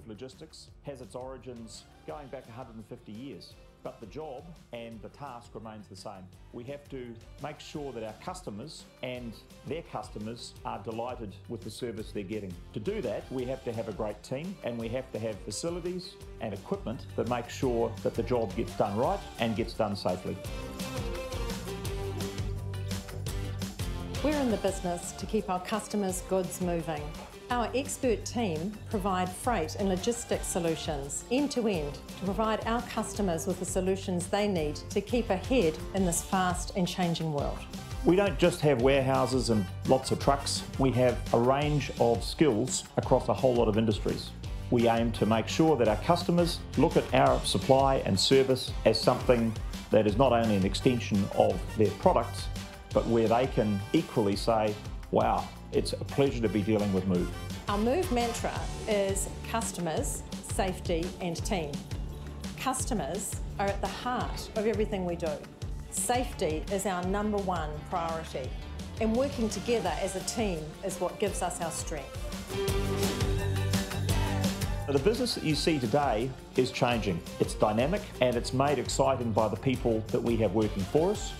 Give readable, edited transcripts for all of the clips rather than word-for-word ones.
Logistics has its origins going back 150 years, but the job and the task remains the same. We have to make sure that our customers and their customers are delighted with the service they're getting. To do that, we have to have a great team, and we have to have facilities and equipment that make sure that the job gets done right and gets done safely. We're in the business to keep our customers' goods moving. Our expert team provide freight and logistics solutions end-to-end to provide our customers with the solutions they need to keep ahead in this fast and changing world. We don't just have warehouses and lots of trucks, we have a range of skills across a whole lot of industries. We aim to make sure that our customers look at our supply and service as something that is not only an extension of their products, but where they can equally say, wow, it's a pleasure to be dealing with Move. Our Move mantra is customers, safety and team. Customers are at the heart of everything we do. Safety is our #1 priority, and working together as a team is what gives us our strength. The business that you see today is changing. It's dynamic and it's made exciting by the people that we have working for us.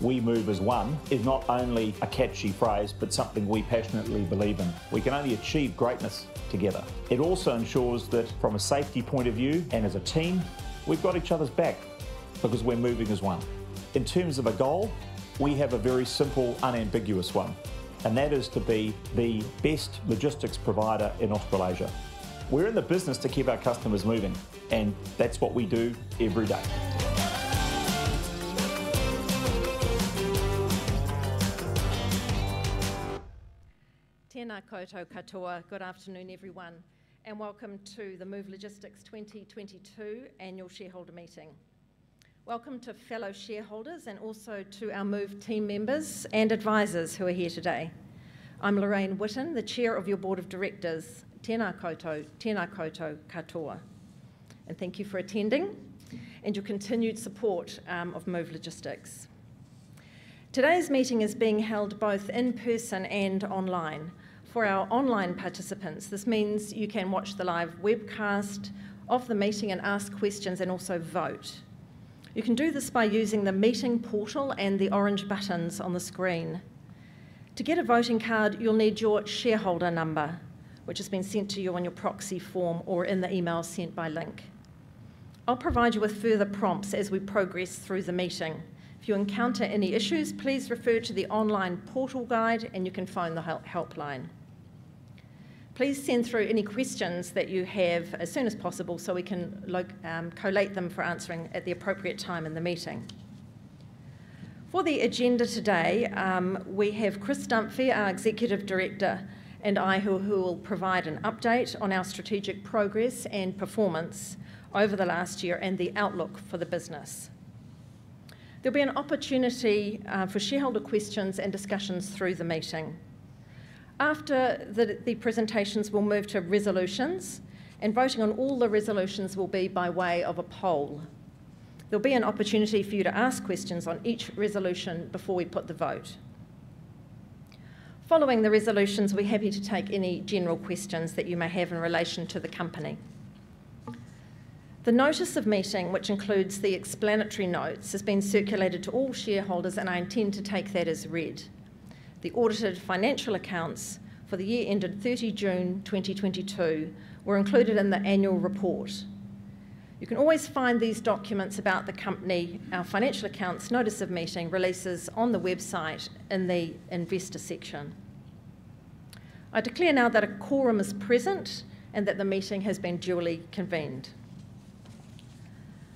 We move as one is not only a catchy phrase, but something we passionately believe in. We can only achieve greatness together. It also ensures that from a safety point of view and as a team, we've got each other's back because we're moving as one. In terms of a goal, we have a very simple, unambiguous one, and that is to be the best logistics provider in Australasia. We're in the business to keep our customers moving, and that's what we do every day. Tēnā koutou katoa, good afternoon everyone, and welcome to the Move Logistics 2022 Annual Shareholder Meeting. Welcome to fellow shareholders and also to our Move team members and advisors who are here today. I'm Lorraine Whitten, the Chair of your Board of Directors. Tēnā koutou katoa. And thank you for attending and your continued support of Move Logistics. Today's meeting is being held both in person and online. For our online participants, this means you can watch the live webcast of the meeting and ask questions and also vote. You can do this by using the meeting portal and the orange buttons on the screen. To get a voting card, you'll need your shareholder number, which has been sent to you on your proxy form or in the email sent by link. I'll provide you with further prompts as we progress through the meeting. If you encounter any issues, please refer to the online portal guide and you can phone the helpline. Please send through any questions that you have as soon as possible so we can collate them for answering at the appropriate time in the meeting. For the agenda today, we have Chris Dunphy, our Executive Director, and I who will provide an update on our strategic progress and performance over the last year and the outlook for the business. There'll be an opportunity for shareholder questions and discussions through the meeting. After the presentations, we'll move to resolutions, and voting on all the resolutions will be by way of a poll. There'll be an opportunity for you to ask questions on each resolution before we put the vote. Following the resolutions, we're happy to take any general questions that you may have in relation to the company. The notice of meeting, which includes the explanatory notes, has been circulated to all shareholders and I intend to take that as read. The audited financial accounts for the year ended 30 June 2022 were included in the annual report. You can always find these documents about the company, our financial accounts, notice of meeting, releases on the website in the investor section. I declare now that a quorum is present and that the meeting has been duly convened.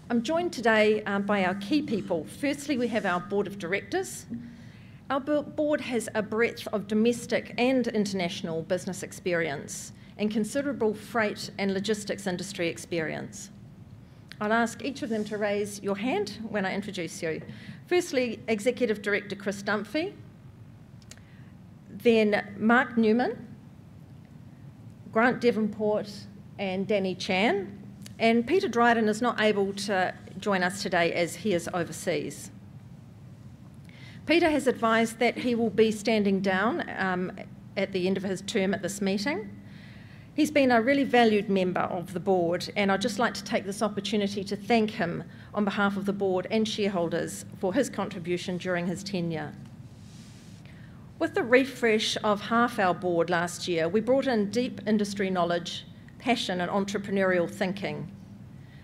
I'm joined today by our key people. Firstly, we have our Board of Directors. Our board has a breadth of domestic and international business experience and considerable freight and logistics industry experience. I'll ask each of them to raise your hand when I introduce you. Firstly, Executive Director Chris Dunphy, then Mark Newman, Grant Devonport and Danny Chan, and Peter Dryden is not able to join us today as he is overseas. Peter has advised that he will be standing down at the end of his term at this meeting. He's been a really valued member of the board, and I'd just like to take this opportunity to thank him on behalf of the board and shareholders for his contribution during his tenure. With the refresh of half our board last year, we brought in deep industry knowledge, passion and entrepreneurial thinking.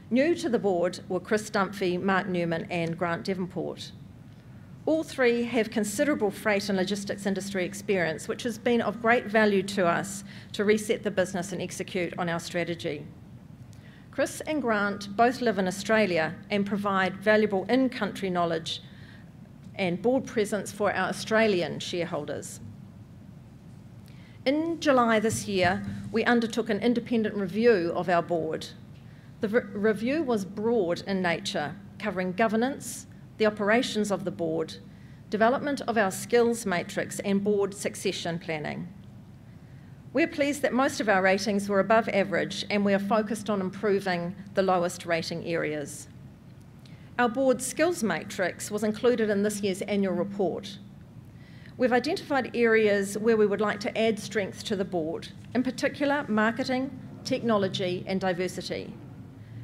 New to the board were Chris Dunphy, Mark Newman and Grant Devonport. All three have considerable freight and logistics industry experience, which has been of great value to us to reset the business and execute on our strategy. Chris and Grant both live in Australia and provide valuable in-country knowledge and board presence for our Australian shareholders. In July this year, we undertook an independent review of our board. The review was broad in nature, covering governance, the operations of the board, development of our skills matrix and board succession planning. We're pleased that most of our ratings were above average and we are focused on improving the lowest rating areas. Our board skills matrix was included in this year's annual report. We've identified areas where we would like to add strength to the board, in particular marketing, technology and diversity.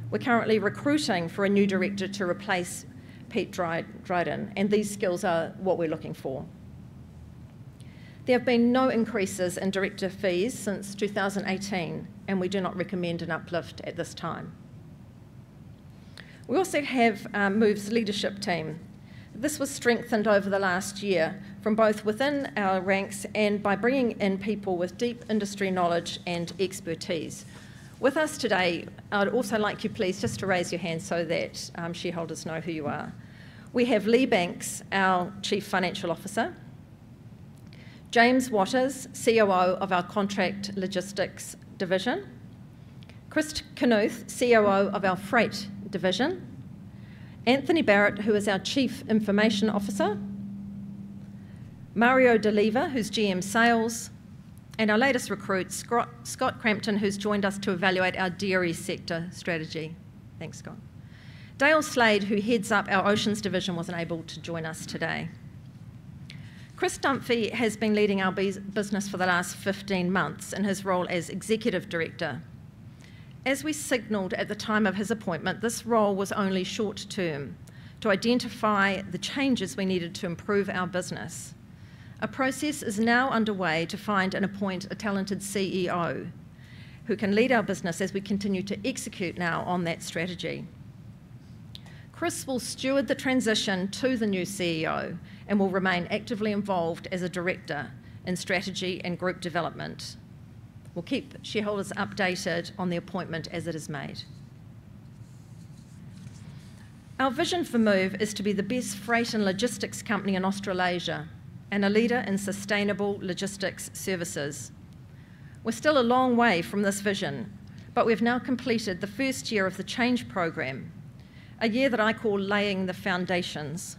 We're currently recruiting for a new director to replace Pete Dryden, and these skills are what we're looking for. There have been no increases in director fees since 2018, and we do not recommend an uplift at this time. We also have Move's leadership team. This was strengthened over the last year from both within our ranks and by bringing in people with deep industry knowledge and expertise. With us today, I'd also like you please just to raise your hand so that shareholders know who you are. We have Lee Banks, our Chief Financial Officer, James Waters, COO of our Contract Logistics Division, Chris Knuth, COO of our Freight Division, Anthony Barrett, who is our Chief Information Officer, Mario DeLeva, who's GM Sales, and our latest recruit, Scott Crampton, who's joined us to evaluate our dairy sector strategy. Thanks, Scott. Dale Slade, who heads up our Oceans division, wasn't able to join us today. Chris Dunphy has been leading our business for the last 15 months in his role as Executive Director. As we signalled at the time of his appointment, this role was only short-term to identify the changes we needed to improve our business. A process is now underway to find and appoint a talented CEO who can lead our business as we continue to execute now on that strategy. Chris will steward the transition to the new CEO and will remain actively involved as a director in strategy and group development. We'll keep shareholders updated on the appointment as it is made. Our vision for Move is to be the best freight and logistics company in Australasia and a leader in sustainable logistics services. We're still a long way from this vision, but we've now completed the first year of the change program, a year that I call laying the foundations.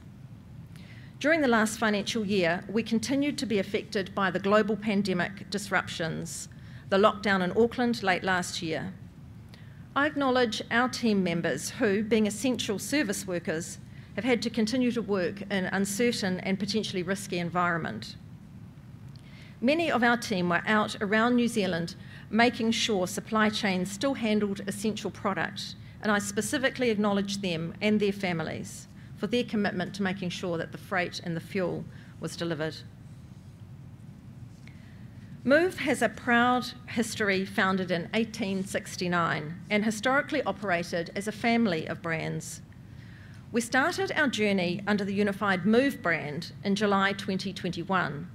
During the last financial year, we continued to be affected by the global pandemic disruptions, the lockdown in Auckland late last year. I acknowledge our team members who, being essential service workers, have had to continue to work in an uncertain and potentially risky environment. Many of our team were out around New Zealand making sure supply chains still handled essential product, and I specifically acknowledge them and their families for their commitment to making sure that the freight and the fuel was delivered. Move has a proud history founded in 1869 and historically operated as a family of brands. We started our journey under the unified Move brand in July 2021.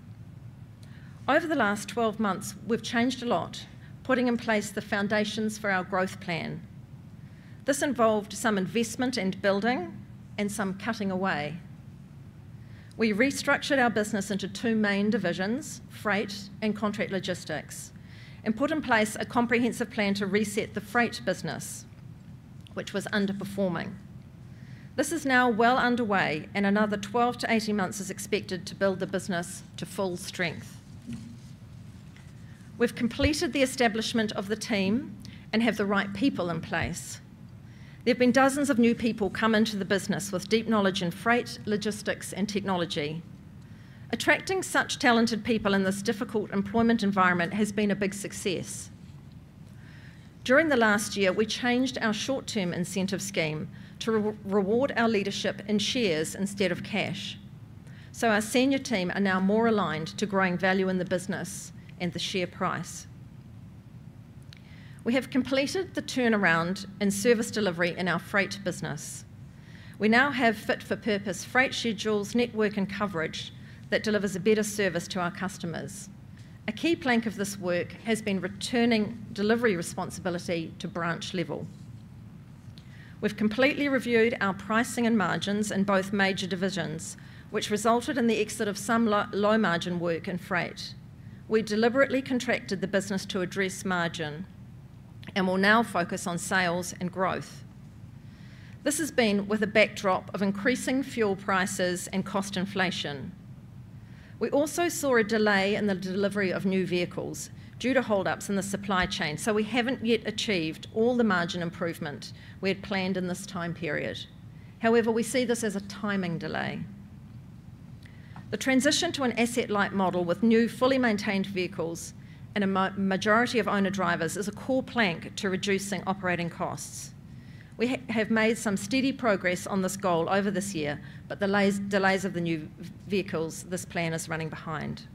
Over the last 12 months, we've changed a lot, putting in place the foundations for our growth plan. This involved some investment and building and some cutting away. We restructured our business into two main divisions, freight and contract logistics, and put in place a comprehensive plan to reset the freight business, which was underperforming. This is now well underway, and another 12 to 18 months is expected to build the business to full strength. We've completed the establishment of the team and have the right people in place. There have been dozens of new people come into the business with deep knowledge in freight, logistics, and technology. Attracting such talented people in this difficult employment environment has been a big success. During the last year, we changed our short-term incentive scheme to reward our leadership in shares instead of cash. So our senior team are now more aligned to growing value in the business and the share price. We have completed the turnaround in service delivery in our freight business. We now have fit-for-purpose freight schedules, network and coverage that delivers a better service to our customers. A key plank of this work has been returning delivery responsibility to branch level. We've completely reviewed our pricing and margins in both major divisions, which resulted in the exit of some low margin work in freight. We deliberately contracted the business to address margin and will now focus on sales and growth. This has been with a backdrop of increasing fuel prices and cost inflation. We also saw a delay in the delivery of new vehicles due to hold-ups in the supply chain, so we haven't yet achieved all the margin improvement we had planned in this time period. However, we see this as a timing delay. The transition to an asset-light model with new, fully maintained vehicles and a majority of owner-drivers is a core plank to reducing operating costs. We have made some steady progress on this goal over this year, but the delays of the new vehicles, this plan is running behind.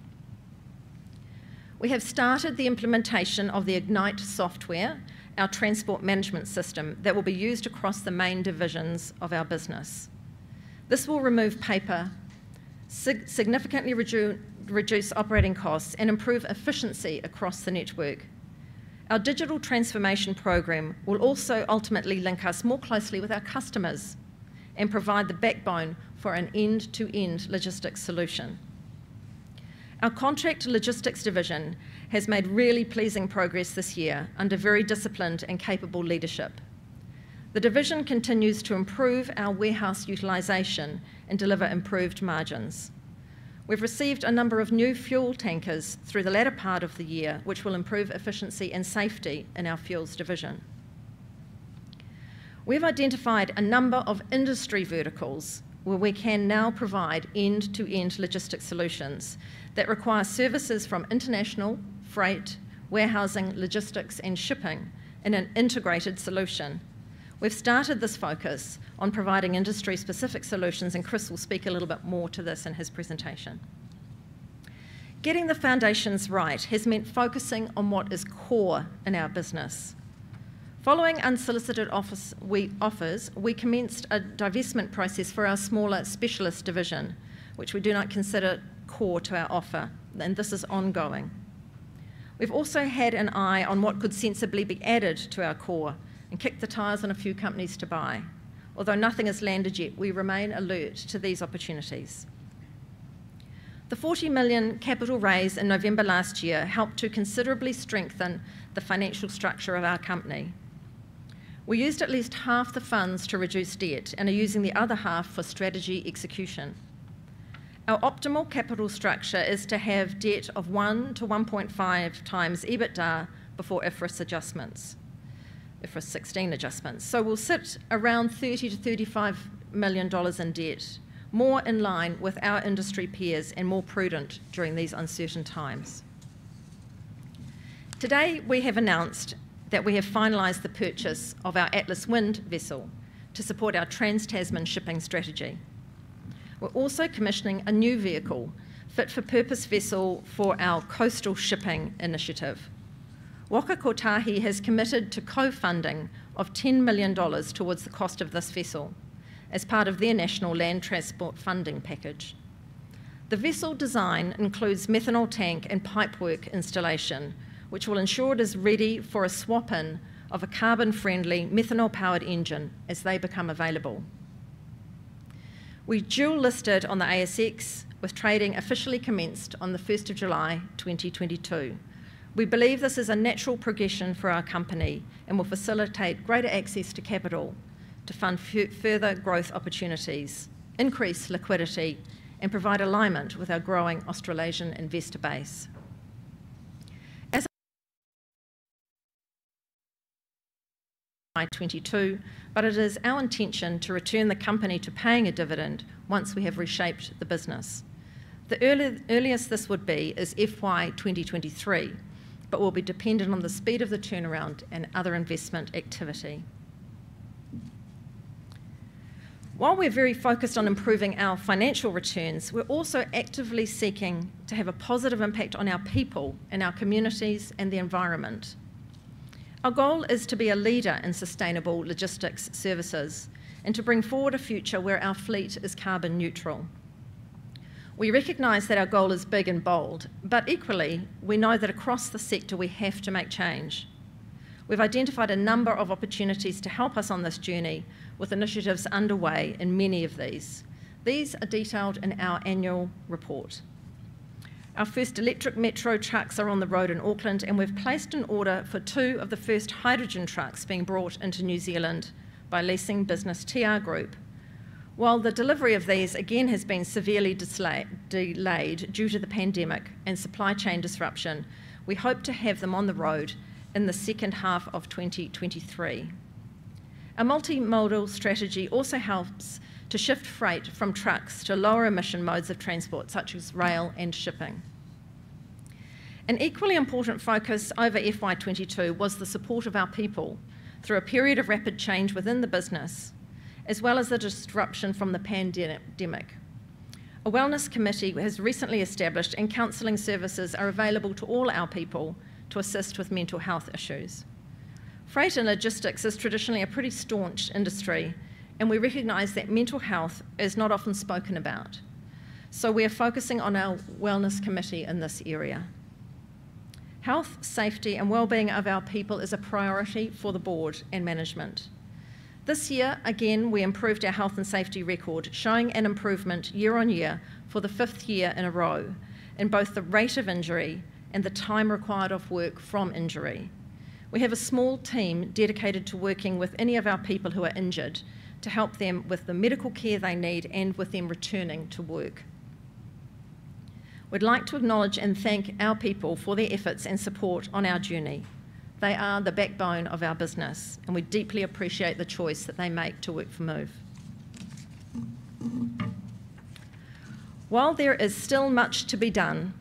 We have started the implementation of the Ignite software, our transport management system, that will be used across the main divisions of our business. This will remove paper, significantly reduce operating costs and improve efficiency across the network. Our digital transformation program will also ultimately link us more closely with our customers and provide the backbone for an end-to-end logistics solution. Our contract logistics division has made really pleasing progress this year under very disciplined and capable leadership. The division continues to improve our warehouse utilisation and deliver improved margins. We've received a number of new fuel tankers through the latter part of the year, which will improve efficiency and safety in our fuels division. We've identified a number of industry verticals where we can now provide end-to-end logistics solutions that require services from international, freight, warehousing, logistics and shipping in an integrated solution. We've started this focus on providing industry-specific solutions, and Chris will speak a little bit more to this in his presentation. Getting the foundations right has meant focusing on what is core in our business. Following unsolicited offers, we commenced a divestment process for our smaller specialist division, which we do not consider core to our offer, and this is ongoing. We've also had an eye on what could sensibly be added to our core and kicked the tyres on a few companies to buy. Although nothing has landed yet, we remain alert to these opportunities. The $40 million capital raise in November last year helped to considerably strengthen the financial structure of our company. We used at least half the funds to reduce debt and are using the other half for strategy execution. Our optimal capital structure is to have debt of 1 to 1.5 times EBITDA before IFRS adjustments. IFRS 16 adjustments. So we'll sit around $30 to $35 million in debt, more in line with our industry peers and more prudent during these uncertain times. Today we have announced that we have finalised the purchase of our Atlas Wind vessel to support our Trans-Tasman shipping strategy. We're also commissioning a new vehicle, fit-for-purpose vessel for our coastal shipping initiative. Waka Kotahi has committed to co-funding of $10 million towards the cost of this vessel as part of their National Land Transport Funding Package. The vessel design includes methanol tank and pipework installation, which will ensure it is ready for a swap-in of a carbon-friendly methanol-powered engine as they become available. We dual-listed on the ASX, with trading officially commenced on the 1st of July 2022. We believe this is a natural progression for our company and will facilitate greater access to capital to fund further growth opportunities, increase liquidity, and provide alignment with our growing Australasian investor base. As of 2022, but it is our intention to return the company to paying a dividend once we have reshaped the business. The earliest this would be is FY 2023, but will be dependent on the speed of the turnaround and other investment activity. While we're very focused on improving our financial returns, we're also actively seeking to have a positive impact on our people and our communities and the environment. Our goal is to be a leader in sustainable logistics services and to bring forward a future where our fleet is carbon neutral. We recognise that our goal is big and bold, but equally, we know that across the sector we have to make change. We've identified a number of opportunities to help us on this journey, with initiatives underway in many of these. These are detailed in our annual report. Our first electric metro trucks are on the road in Auckland, and we've placed an order for 2 of the first hydrogen trucks being brought into New Zealand by leasing business TR Group. While the delivery of these again has been severely delayed due to the pandemic and supply chain disruption, we hope to have them on the road in the second half of 2023. Our multimodal strategy also helps to shift freight from trucks to lower emission modes of transport such as rail and shipping. An equally important focus over FY22 was the support of our people through a period of rapid change within the business, as well as the disruption from the pandemic. A wellness committee has recently established, and counselling services are available to all our people to assist with mental health issues. Freight and logistics is traditionally a pretty staunch industry, and we recognise that mental health is not often spoken about. So we are focusing on our wellness committee in this area. Health, safety and wellbeing of our people is a priority for the board and management. This year, again, we improved our health and safety record, showing an improvement year on year for the 5th year in a row in both the rate of injury and the time required off work from injury. We have a small team dedicated to working with any of our people who are injured to help them with the medical care they need and with them returning to work. We'd like to acknowledge and thank our people for their efforts and support on our journey. They are the backbone of our business, and we deeply appreciate the choice that they make to work for Move. While there is still much to be done,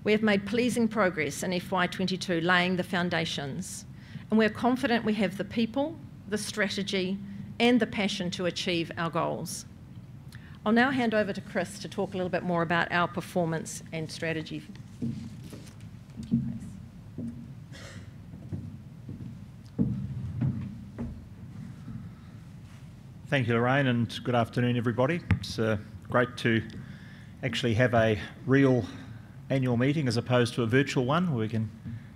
we have made pleasing progress in FY22, laying the foundations, and we're confident we have the people, the strategy, and the passion to achieve our goals. I'll now hand over to Chris to talk a little bit more about our performance and strategy. Thank you, Lorraine, and good afternoon, everybody. It's great to actually have a real annual meeting as opposed to a virtual one where we can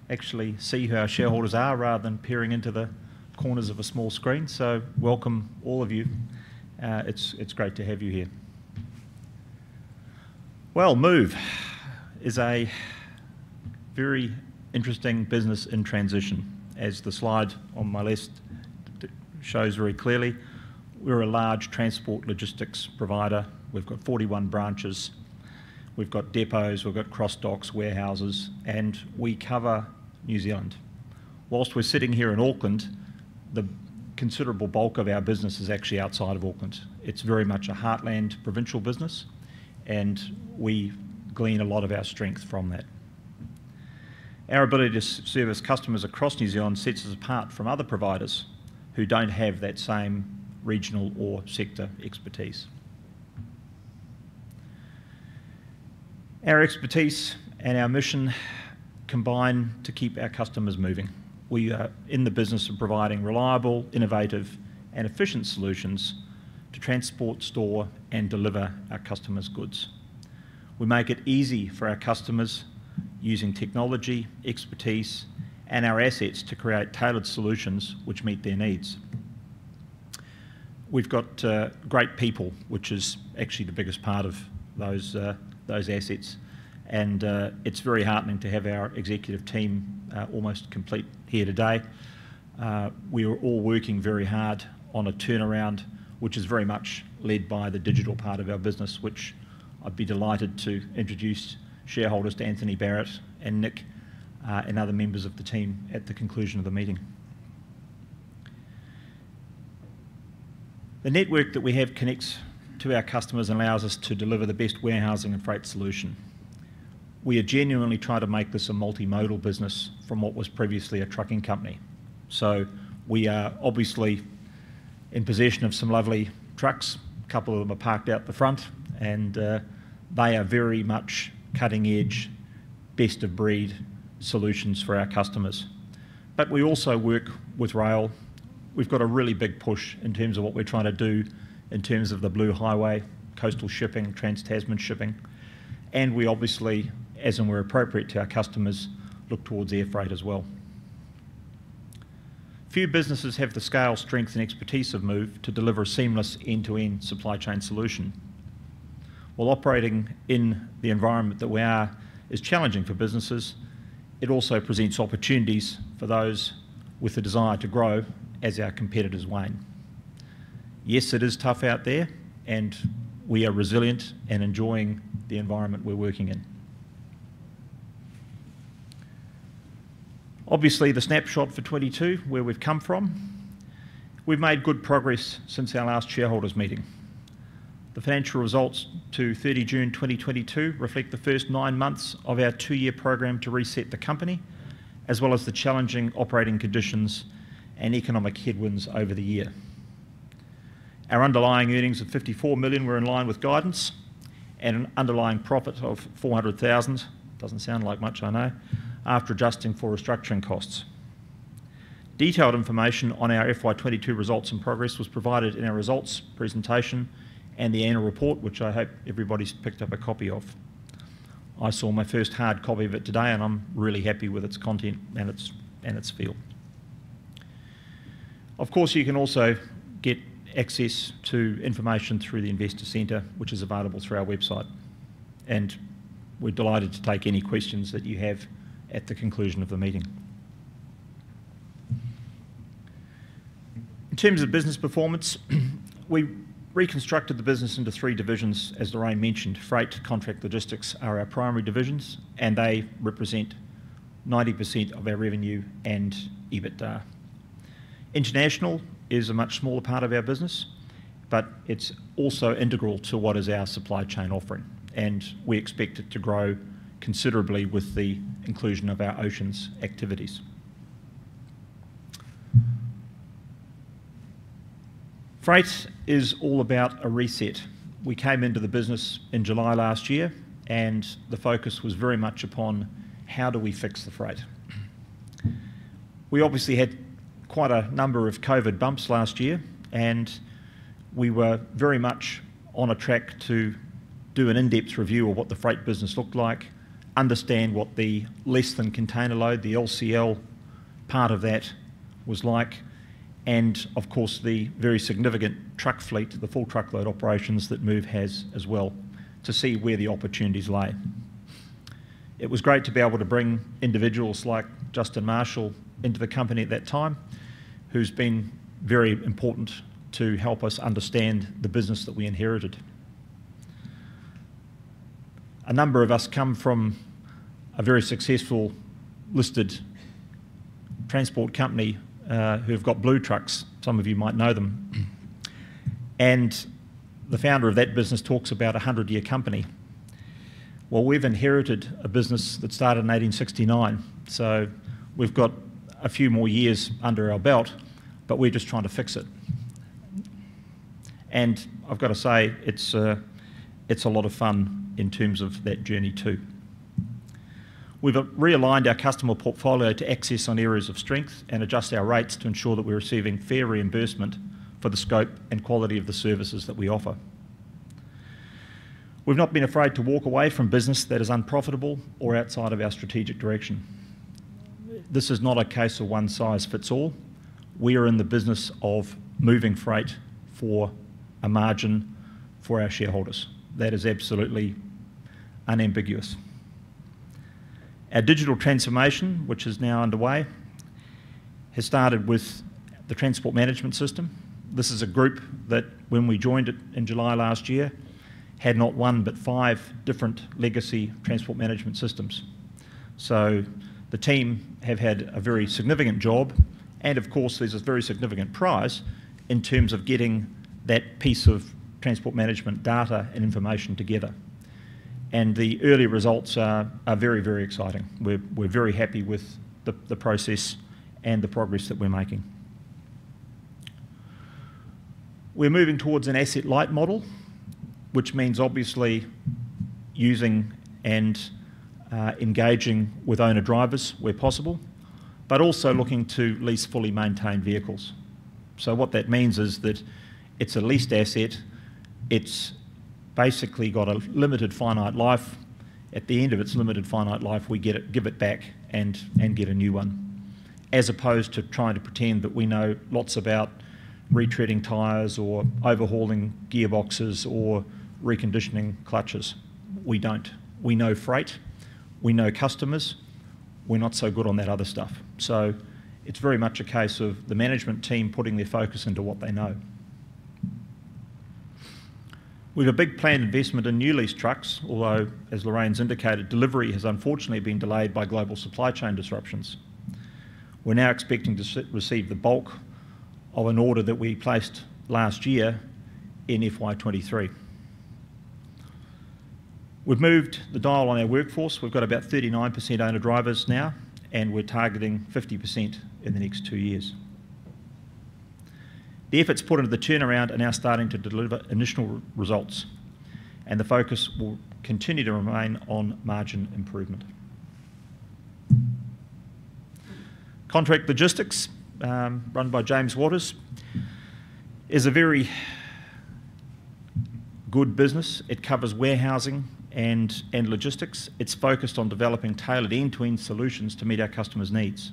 actually see who our shareholders are rather than peering into the corners of a small screen. So welcome all of you. It's great to have you here. Well, Move is a very interesting business in transition. As the slide on my left shows very clearly, we're a large transport logistics provider. We've got 41 branches. We've got depots, we've got cross docks, warehouses, and we cover New Zealand. Whilst we're sitting here in Auckland, the considerable bulk of our business is actually outside of Auckland. It's very much a heartland provincial business, and we glean a lot of our strength from that. Our ability to service customers across New Zealand sets us apart from other providers who don't have that same regional or sector expertise. Our expertise and our mission combine to keep our customers moving. We are in the business of providing reliable, innovative and efficient solutions to transport, store and deliver our customers' goods. We make it easy for our customers using technology, expertise and our assets to create tailored solutions which meet their needs. We've got great people, which is actually the biggest part of those assets, and it's very heartening to have our executive team almost complete here today. We are all working very hard on a turnaround which is very much led by the digital part of our business, which I'd be delighted to introduce shareholders to Anthony Barrett and Nick and other members of the team at the conclusion of the meeting. The network that we have connects to our customers and allows us to deliver the best warehousing and freight solution. we are genuinely trying to make this a multimodal business from what was previously a trucking company. So we are obviously in possession of some lovely trucks. A couple of them are parked out the front, and they are very much cutting edge, best of breed solutions for our customers. But we also work with rail. We've got a really big push in terms of what we're trying to do in terms of the Blue Highway, coastal shipping, trans-Tasman shipping, and we obviously, as and where appropriate to our customers, look towards air freight as well. Few businesses have the scale, strength and expertise of Move to deliver a seamless end-to-end supply chain solution. While operating in the environment that we are is challenging for businesses, it also presents opportunities for those with the desire to grow as our competitors wane. Yes, it is tough out there, and we are resilient and enjoying the environment we're working in. Obviously, the snapshot for 22, where we've come from. We've made good progress since our last shareholders meeting. The financial results to 30 June 2022 reflect the first 9 months of our 2-year program to reset the company, as well as the challenging operating conditions and economic headwinds over the year. Our underlying earnings of 54 million were in line with guidance, and an underlying profit of 400,000, doesn't sound like much, I know, after adjusting for restructuring costs. Detailed information on our FY22 results and progress was provided in our results presentation and the annual report, which I hope everybody's picked up a copy of. I saw my first hard copy of it today, and I'm really happy with its content and its feel. Of course, you can also get access to information through the Investor Centre, which is available through our website. And we're delighted to take any questions that you have at the conclusion of the meeting. In terms of business performance, we reconstructed the business into 3 divisions, as Lorraine mentioned. Freight, Contract Logistics are our primary divisions, and they represent 90% of our revenue and EBITDA. International is a much smaller part of our business, but it's also integral to what is our supply chain offering, and we expect it to grow considerably with the inclusion of our oceans activities. Freight is all about a reset. We came into the business in July last year, and the focus was very much upon how do we fix the freight. We obviously had quite a number of COVID bumps last year, and we were very much on a track to do an in-depth review of what the freight business looked like, understand what the less than container load, the LCL part of that was like, and of course the very significant truck fleet, the full truckload operations that Move has as well, to see where the opportunities lay. It was great to be able to bring individuals like Justin Marshall into the company at that time, who's been very important to help us understand the business that we inherited. A number of us come from a very successful listed transport company who've got blue trucks. Some of you might know them. And the founder of that business talks about a 100-year company. Well, we've inherited a business that started in 1869, so we've got a few more years under our belt, but we're just trying to fix it. And I've got to say, it's a lot of fun in terms of that journey too. We've realigned our customer portfolio to access on areas of strength and adjust our rates to ensure that we're receiving fair reimbursement for the scope and quality of the services that we offer. We've not been afraid to walk away from business that is unprofitable or outside of our strategic direction. This is not a case of one size fits all. We are in the business of moving freight for a margin for our shareholders. That is absolutely unambiguous. Our digital transformation, which is now underway, has started with the transport management system. This is a group that, when we joined it in July last year, had not 1 but 5 different legacy transport management systems. So the team have had a very significant job, and of course there's a very significant prize in terms of getting that piece of transport management data and information together. and the early results are very, very exciting. We're very happy with the process and the progress that we're making. We're moving towards an asset-light model, which means obviously using and engaging with owner-drivers where possible, but also looking to lease fully maintained vehicles. So what that means is that it's a leased asset, it's basically got a limited finite life. At the end of its limited finite life, we give it back and get a new one, as opposed to trying to pretend that we know lots about retreading tyres or overhauling gearboxes or reconditioning clutches. We don't. We know freight, we know customers, we're not so good on that other stuff. So it's very much a case of the management team putting their focus into what they know. We have a big planned investment in new lease trucks, although, as Lorraine's indicated, delivery has unfortunately been delayed by global supply chain disruptions. We're now expecting to receive the bulk of an order that we placed last year in FY23. We've moved the dial on our workforce. We've got about 39% owner-drivers now, and we're targeting 50% in the next 2 years. The efforts put into the turnaround are now starting to deliver initial results, and the focus will continue to remain on margin improvement. Contract Logistics, run by James Waters, is a very good business. It covers warehousing and logistics. It's focused on developing tailored end-to-end solutions to meet our customers' needs.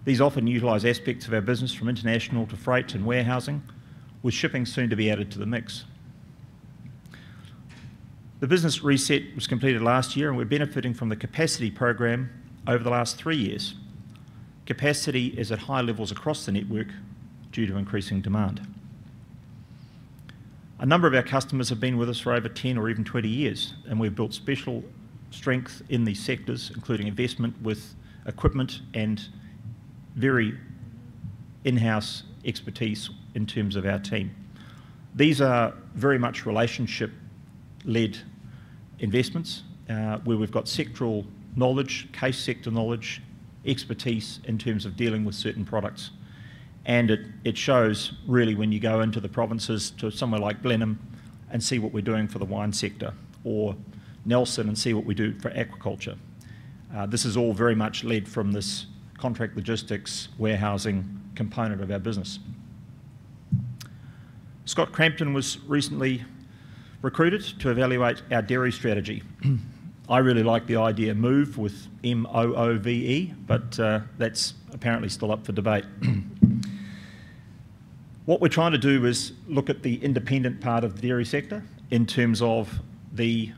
These often utilise aspects of our business from international to freight and warehousing, with shipping soon to be added to the mix. The business reset was completed last year, and we're benefiting from the capacity program over the last 3 years. Capacity is at high levels across the network due to increasing demand. A number of our customers have been with us for over 10 or even 20 years, and we've built special strength in these sectors, including investment with equipment and very in-house expertise in terms of our team. These are very much relationship-led investments where we've got sectoral knowledge, case sector knowledge, expertise in terms of dealing with certain products. And it shows really when you go into the provinces to somewhere like Blenheim and see what we're doing for the wine sector, or Nelson and see what we do for aquaculture. This is all very much led from this contract logistics warehousing component of our business. Scott Crampton was recently recruited to evaluate our dairy strategy. I really like the idea MOVE with M-O-O-V-E, but that's apparently still up for debate. What we're trying to do is look at the independent part of the dairy sector in terms of the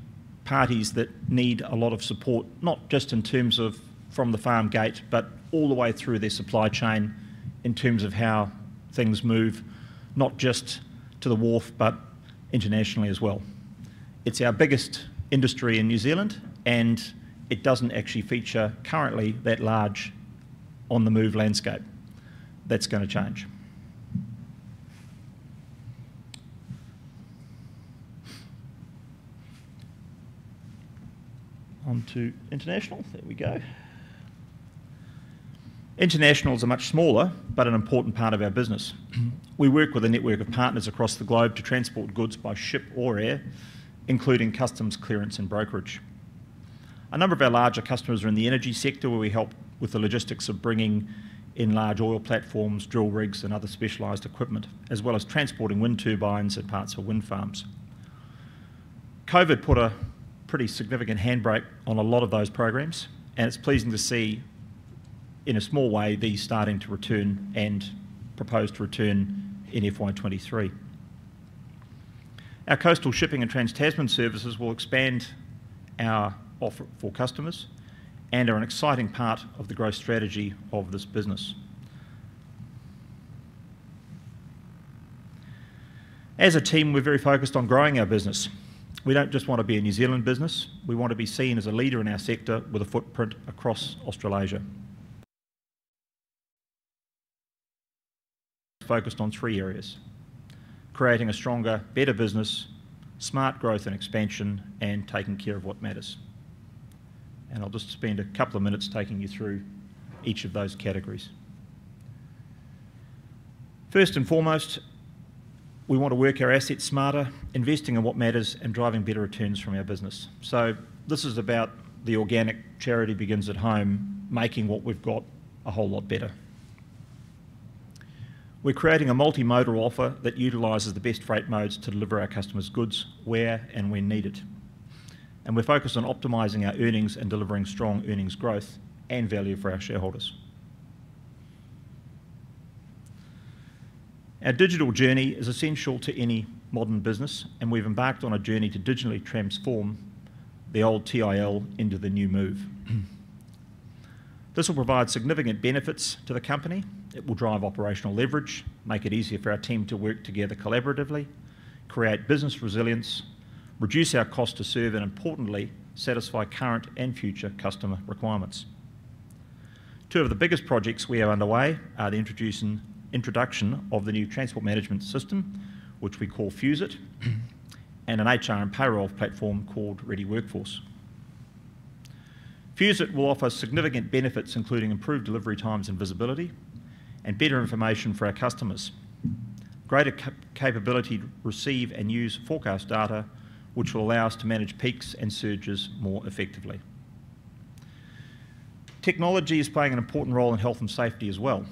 parties that need a lot of support, not just in terms of from the farm gate, but all the way through their supply chain in terms of how things move, not just to the wharf, but internationally as well. It's our biggest industry in New Zealand, and it doesn't actually feature currently that large on the move landscape. That's going to change. On to international, there we go. International is a much smaller but an important part of our business. We work with a network of partners across the globe to transport goods by ship or air, including customs clearance and brokerage. A number of our larger customers are in the energy sector, where we help with the logistics of bringing in large oil platforms, drill rigs and other specialised equipment, as well as transporting wind turbines and parts of wind farms. COVID put a pretty significant handbrake on a lot of those programs, and it's pleasing to see in a small way these starting to return and proposed to return in FY23. Our coastal shipping and trans-Tasman services will expand our offer for customers and are an exciting part of the growth strategy of this business. As a team, we're very focused on growing our business. We don't just want to be a New Zealand business, we want to be seen as a leader in our sector with a footprint across Australasia. Focused on 3 areas: creating a stronger, better business, smart growth and expansion, and taking care of what matters. And I'll just spend a couple of minutes taking you through each of those categories. First and foremost, we want to work our assets smarter, investing in what matters and driving better returns from our business. So this is about the organic charity begins at home, making what we've got a whole lot better. We're creating a multimodal offer that utilises the best freight modes to deliver our customers' goods where and when needed. And we're focused on optimising our earnings and delivering strong earnings growth and value for our shareholders. Our digital journey is essential to any modern business, and we've embarked on a journey to digitally transform the old TIL into the new Move. This will provide significant benefits to the company. It will drive operational leverage, make it easier for our team to work together collaboratively, create business resilience, reduce our cost to serve, and importantly, satisfy current and future customer requirements. Two of the biggest projects we have underway are the introduction of the new transport management system, which we call FuseIt, and an HR and payroll platform called Ready Workforce. FuseIt will offer significant benefits, including improved delivery times and visibility, and better information for our customers, greater capability to receive and use forecast data, which will allow us to manage peaks and surges more effectively. Technology is playing an important role in health and safety as well.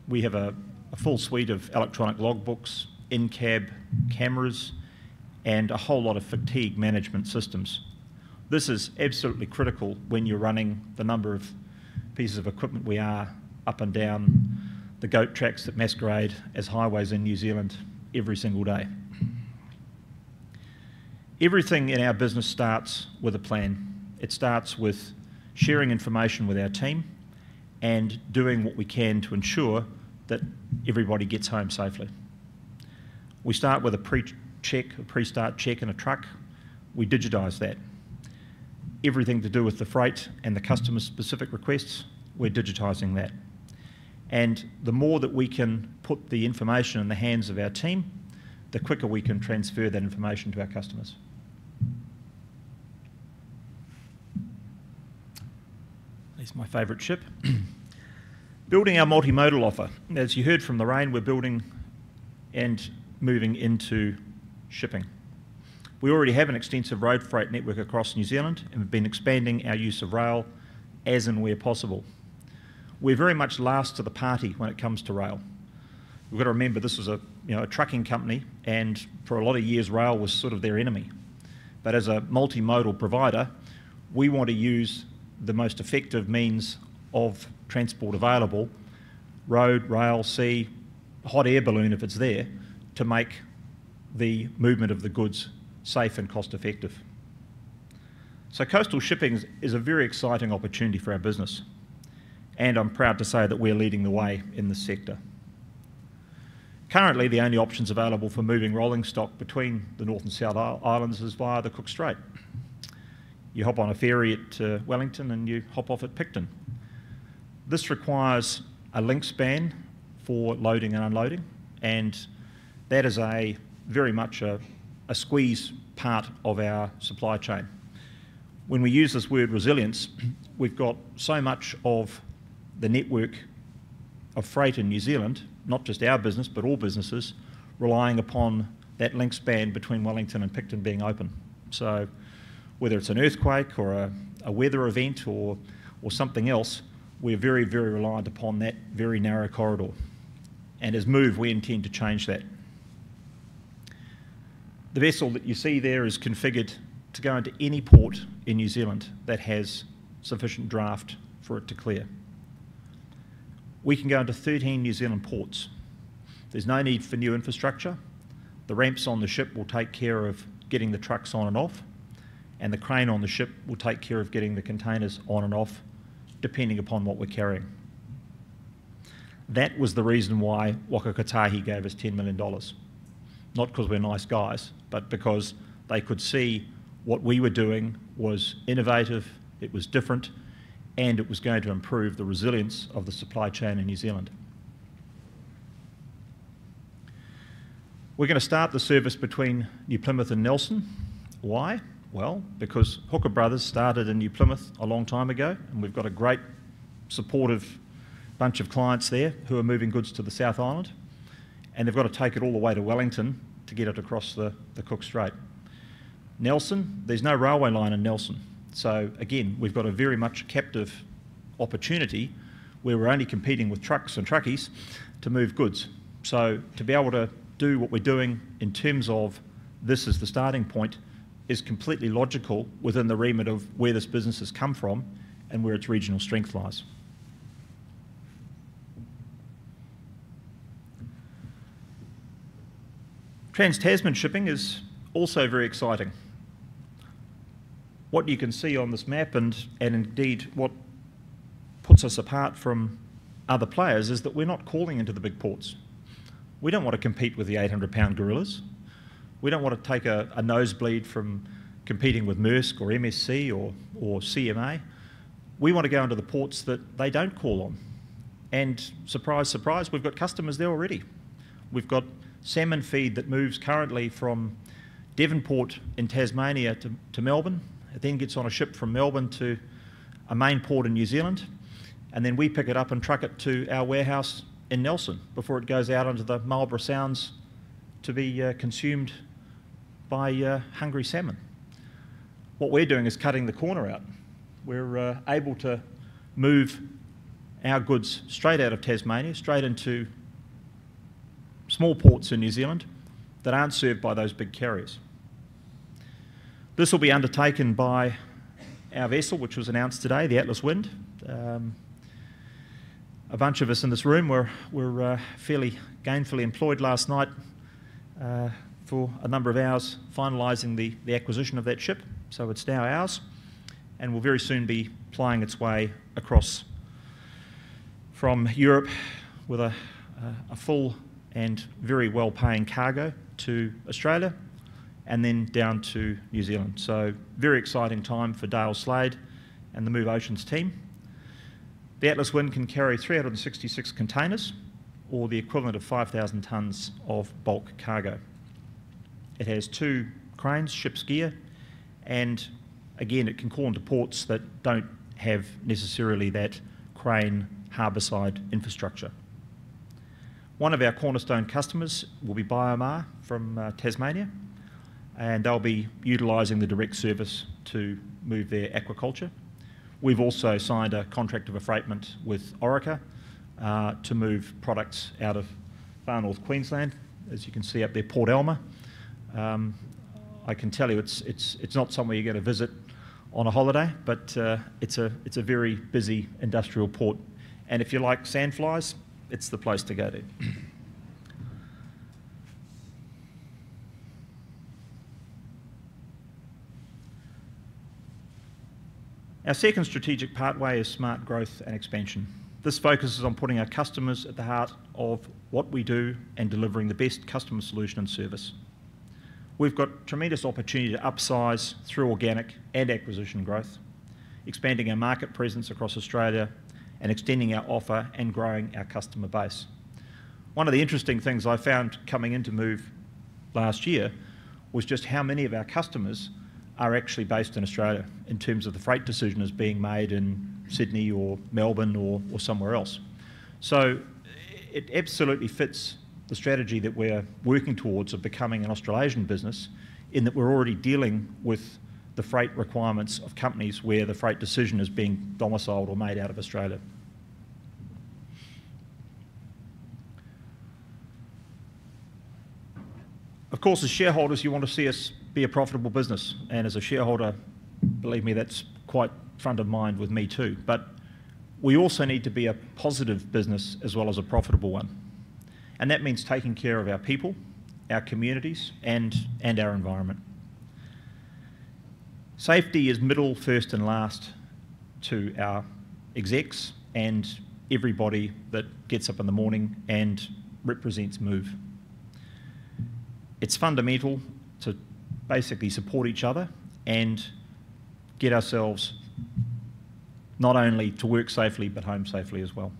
We have a full suite of electronic logbooks, in-cab cameras, and a whole lot of fatigue management systems. This is absolutely critical when you're running the number of pieces of equipment we are up and down the goat tracks that masquerade as highways in New Zealand every single day. Everything in our business starts with a plan. It starts with sharing information with our team and doing what we can to ensure that everybody gets home safely. We start with a pre-start check in a truck. We digitise that. Everything to do with the freight and the customer specific requests, we're digitising that. And the more that we can put the information in the hands of our team, the quicker we can transfer that information to our customers. This is my favourite ship. Building our multimodal offer. As you heard from Lorraine, we're building and moving into shipping. We already have an extensive road freight network across New Zealand, and we've been expanding our use of rail as and where possible. We're very much last to the party when it comes to rail. We've got to remember this was a trucking company, and for a lot of years rail was sort of their enemy. But as a multimodal provider, we want to use the most effective means of transport available, road, rail, sea, hot air balloon if it's there, to make the movement of the goods safe and cost effective. So coastal shipping is a very exciting opportunity for our business, and I'm proud to say that we're leading the way in this sector. Currently, the only options available for moving rolling stock between the North and South Islands is via the Cook Strait. You hop on a ferry at Wellington and you hop off at Picton. This requires a link span for loading and unloading, and that is very much a squeeze part of our supply chain. When we use this word resilience, we've got so much of the network of freight in New Zealand, not just our business, but all businesses, relying upon that link span between Wellington and Picton being open. So whether it's an earthquake or a weather event or something else, we're very, very reliant upon that very narrow corridor. And as Move, we intend to change that. The vessel that you see there is configured to go into any port in New Zealand that has sufficient draft for it to clear. We can go into 13 New Zealand ports. There's no need for new infrastructure. The ramps on the ship will take care of getting the trucks on and off, and the crane on the ship will take care of getting the containers on and off, depending upon what we're carrying. That was the reason why Waka Kotahi gave us $10 million. Not because we're nice guys, but because they could see what we were doing was innovative, it was different, and it was going to improve the resilience of the supply chain in New Zealand. We're going to start the service between New Plymouth and Nelson. Why? Well, because Hooker Brothers started in New Plymouth a long time ago, and we've got a great supportive bunch of clients there who are moving goods to the South Island, and they've got to take it all the way to Wellington to get it across the Cook Strait. Nelson, there's no railway line in Nelson, so again, we've got a very much captive opportunity where we're only competing with trucks and truckies to move goods. So to be able to do what we're doing in terms of this as the starting point is completely logical within the remit of where this business has come from and where its regional strength lies. Trans-Tasman shipping is also very exciting. What you can see on this map, and indeed what puts us apart from other players, is that we're not calling into the big ports. We don't want to compete with the 800-pound gorillas. We don't want to take a nosebleed from competing with Maersk or MSC or CMA. We want to go into the ports that they don't call on. And surprise, surprise, we've got customers there already. We've got salmon feed that moves currently from Devonport in Tasmania to Melbourne. It then gets on a ship from Melbourne to a main port in New Zealand, and then we pick it up and truck it to our warehouse in Nelson before it goes out into the Marlborough Sounds to be consumed by hungry salmon. What we're doing is cutting the corner out. We're able to move our goods straight out of Tasmania, straight into small ports in New Zealand that aren't served by those big carriers. This will be undertaken by our vessel, which was announced today, the Atlas Wind. A bunch of us in this room were fairly gainfully employed last night for a number of hours finalising the acquisition of that ship, so it's now ours, and will very soon be plying its way across from Europe with a full and very well-paying cargo to Australia, and then down to New Zealand. So very exciting time for Dale Slade and the Move Oceans team. The Atlas Wind can carry 366 containers, or the equivalent of 5,000 tonnes of bulk cargo. It has 2 cranes, ship's gear, and again it can call into ports that don't have necessarily that crane harbourside infrastructure. One of our cornerstone customers will be Biomar from Tasmania, and they'll be utilising the direct service to move their aquaculture. We've also signed a contract of affreightment with Orica to move products out of far north Queensland, as you can see up there, Port Alma. I can tell you it's not somewhere you're going to visit on a holiday, but it's a very busy industrial port, and if you like sandflies, it's the place to go to. Our second strategic pathway is smart growth and expansion. This focuses on putting our customers at the heart of what we do and delivering the best customer solution and service. We've got tremendous opportunity to upsize through organic and acquisition growth, expanding our market presence across Australia and extending our offer and growing our customer base. One of the interesting things I found coming into Move last year was just how many of our customers are actually based in Australia in terms of the freight decision is being made in Sydney or Melbourne or somewhere else. So it absolutely fits the strategy that we're working towards of becoming an Australasian business, in that we're already dealing with the freight requirements of companies where the freight decision is being domiciled or made out of Australia. Of course, as shareholders, you want to see us be a profitable business, and as a shareholder, believe me, that's quite front of mind with me too. But we also need to be a positive business as well as a profitable one, and that means taking care of our people, our communities, and our environment. Safety is middle, first and last to our execs and everybody that gets up in the morning and represents Move. It's fundamental to basically support each other and get ourselves not only to work safely but home safely as well.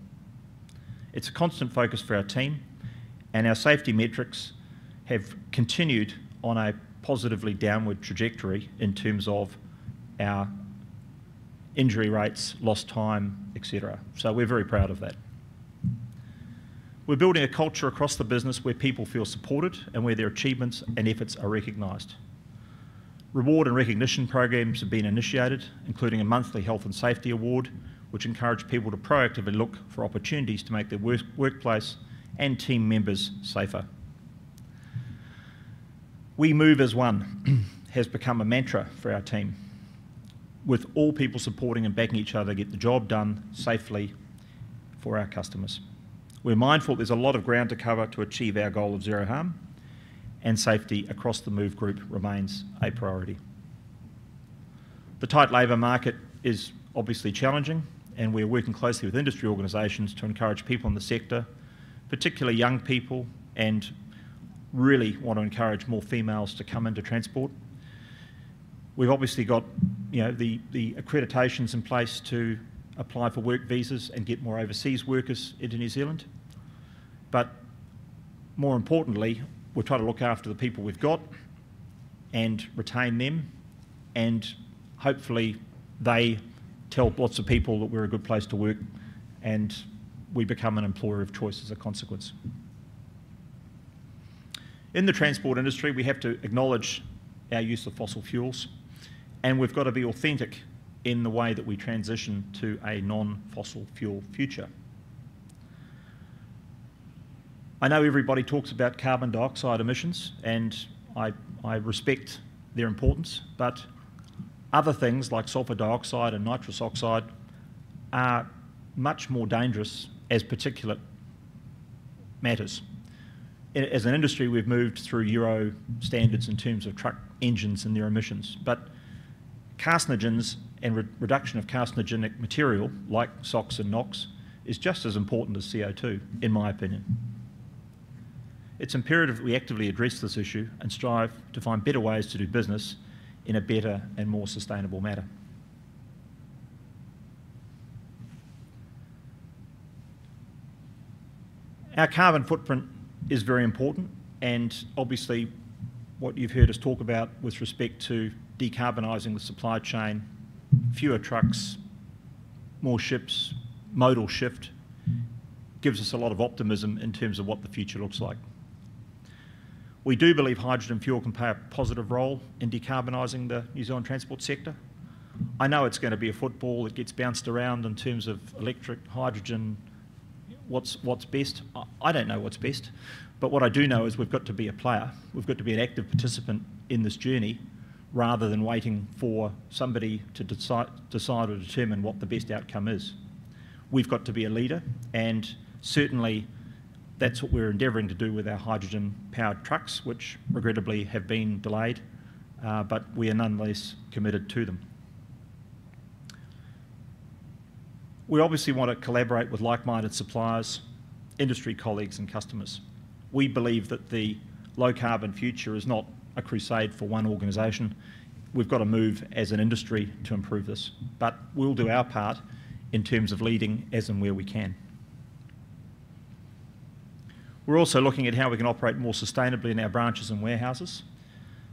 It's a constant focus for our team, and our safety metrics have continued on a positively downward trajectory in terms of our injury rates, lost time, etc. So we're very proud of that. We're building a culture across the business where people feel supported and where their achievements and efforts are recognised. Reward and recognition programs have been initiated, including a monthly health and safety award, which encourage people to proactively look for opportunities to make their workplace and team members safer. We move as one has become a mantra for our team, with all people supporting and backing each other to get the job done safely for our customers. We're mindful there's a lot of ground to cover to achieve our goal of zero harm, and safety across the Move Group remains a priority. The tight labour market is obviously challenging, and we're working closely with industry organisations to encourage people in the sector, particularly young people, and really want to encourage more females to come into transport. We've obviously got the accreditations in place to apply for work visas and get more overseas workers into New Zealand. But more importantly, we're trying to look after the people we've got and retain them, and hopefully they tell lots of people that we're a good place to work and we become an employer of choice as a consequence. In the transport industry, we have to acknowledge our use of fossil fuels, and we've got to be authentic in the way that we transition to a non-fossil fuel future. I know everybody talks about carbon dioxide emissions, and I respect their importance, but other things like sulphur dioxide and nitrous oxide are much more dangerous as particulate matters. As an industry, we've moved through Euro standards in terms of truck engines and their emissions, but carcinogens and reduction of carcinogenic material like SOx and NOx is just as important as CO2, in my opinion. It's imperative that we actively address this issue and strive to find better ways to do business in a better and more sustainable manner. Our carbon footprint is very important, and obviously what you've heard us talk about with respect to decarbonising the supply chain, fewer trucks, more ships, modal shift, gives us a lot of optimism in terms of what the future looks like. We do believe hydrogen fuel can play a positive role in decarbonising the New Zealand transport sector. I know it's going to be a football that gets bounced around in terms of electric, hydrogen, what's best. I don't know what's best, but what I do know is we've got to be a player. We've got to be an active participant in this journey rather than waiting for somebody to decide or determine what the best outcome is. We've got to be a leader, and certainly that's what we're endeavouring to do with our hydrogen-powered trucks, which regrettably have been delayed, but we are nonetheless committed to them. We obviously want to collaborate with like-minded suppliers, industry colleagues and customers. We believe that the low-carbon future is not a crusade for one organisation. We've got to move as an industry to improve this, but we'll do our part in terms of leading as and where we can. We're also looking at how we can operate more sustainably in our branches and warehouses.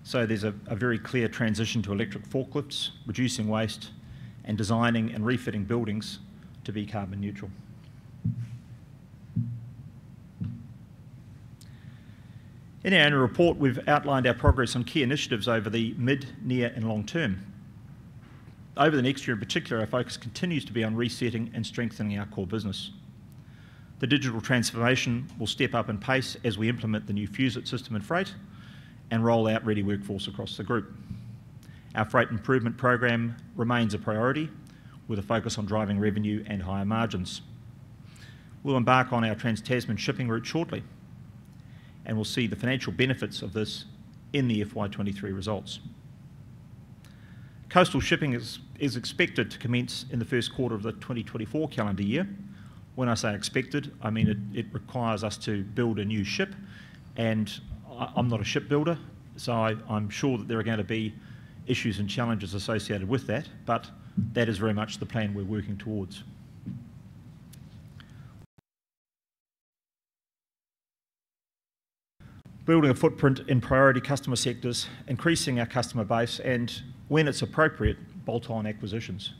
So there's a very clear transition to electric forklifts, reducing waste, and designing and refitting buildings to be carbon neutral. In our annual report, we've outlined our progress on key initiatives over the mid, near and long term. Over the next year in particular, our focus continues to be on resetting and strengthening our core business. The digital transformation will step up in pace as we implement the new Fuse-It system in freight and roll out Ready Workforce across the group. Our freight improvement program remains a priority, with a focus on driving revenue and higher margins. We'll embark on our Trans-Tasman shipping route shortly, and we'll see the financial benefits of this in the FY23 results. Coastal shipping is expected to commence in the first quarter of the 2024 calendar year. When I say expected, I mean it requires us to build a new ship, and I'm not a shipbuilder, so I'm sure that there are going to be issues and challenges associated with that, but that is very much the plan we're working towards. building a footprint in priority customer sectors, increasing our customer base, and, when it's appropriate, bolt-on acquisitions.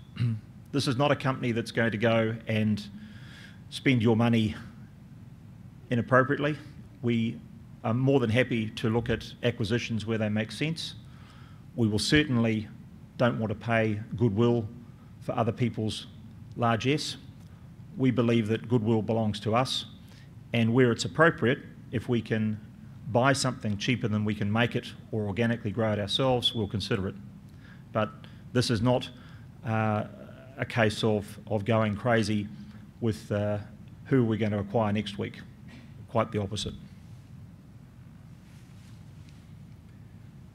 This is not a company that's going to go and spend your money inappropriately. We are more than happy to look at acquisitions where they make sense. We will certainly don't want to pay goodwill for other people's largesse. We believe that goodwill belongs to us, and where it's appropriate, if we can buy something cheaper than we can make it or organically grow it ourselves, we'll consider it. But this is not a case of going crazy with who we're going to acquire next week. Quite the opposite.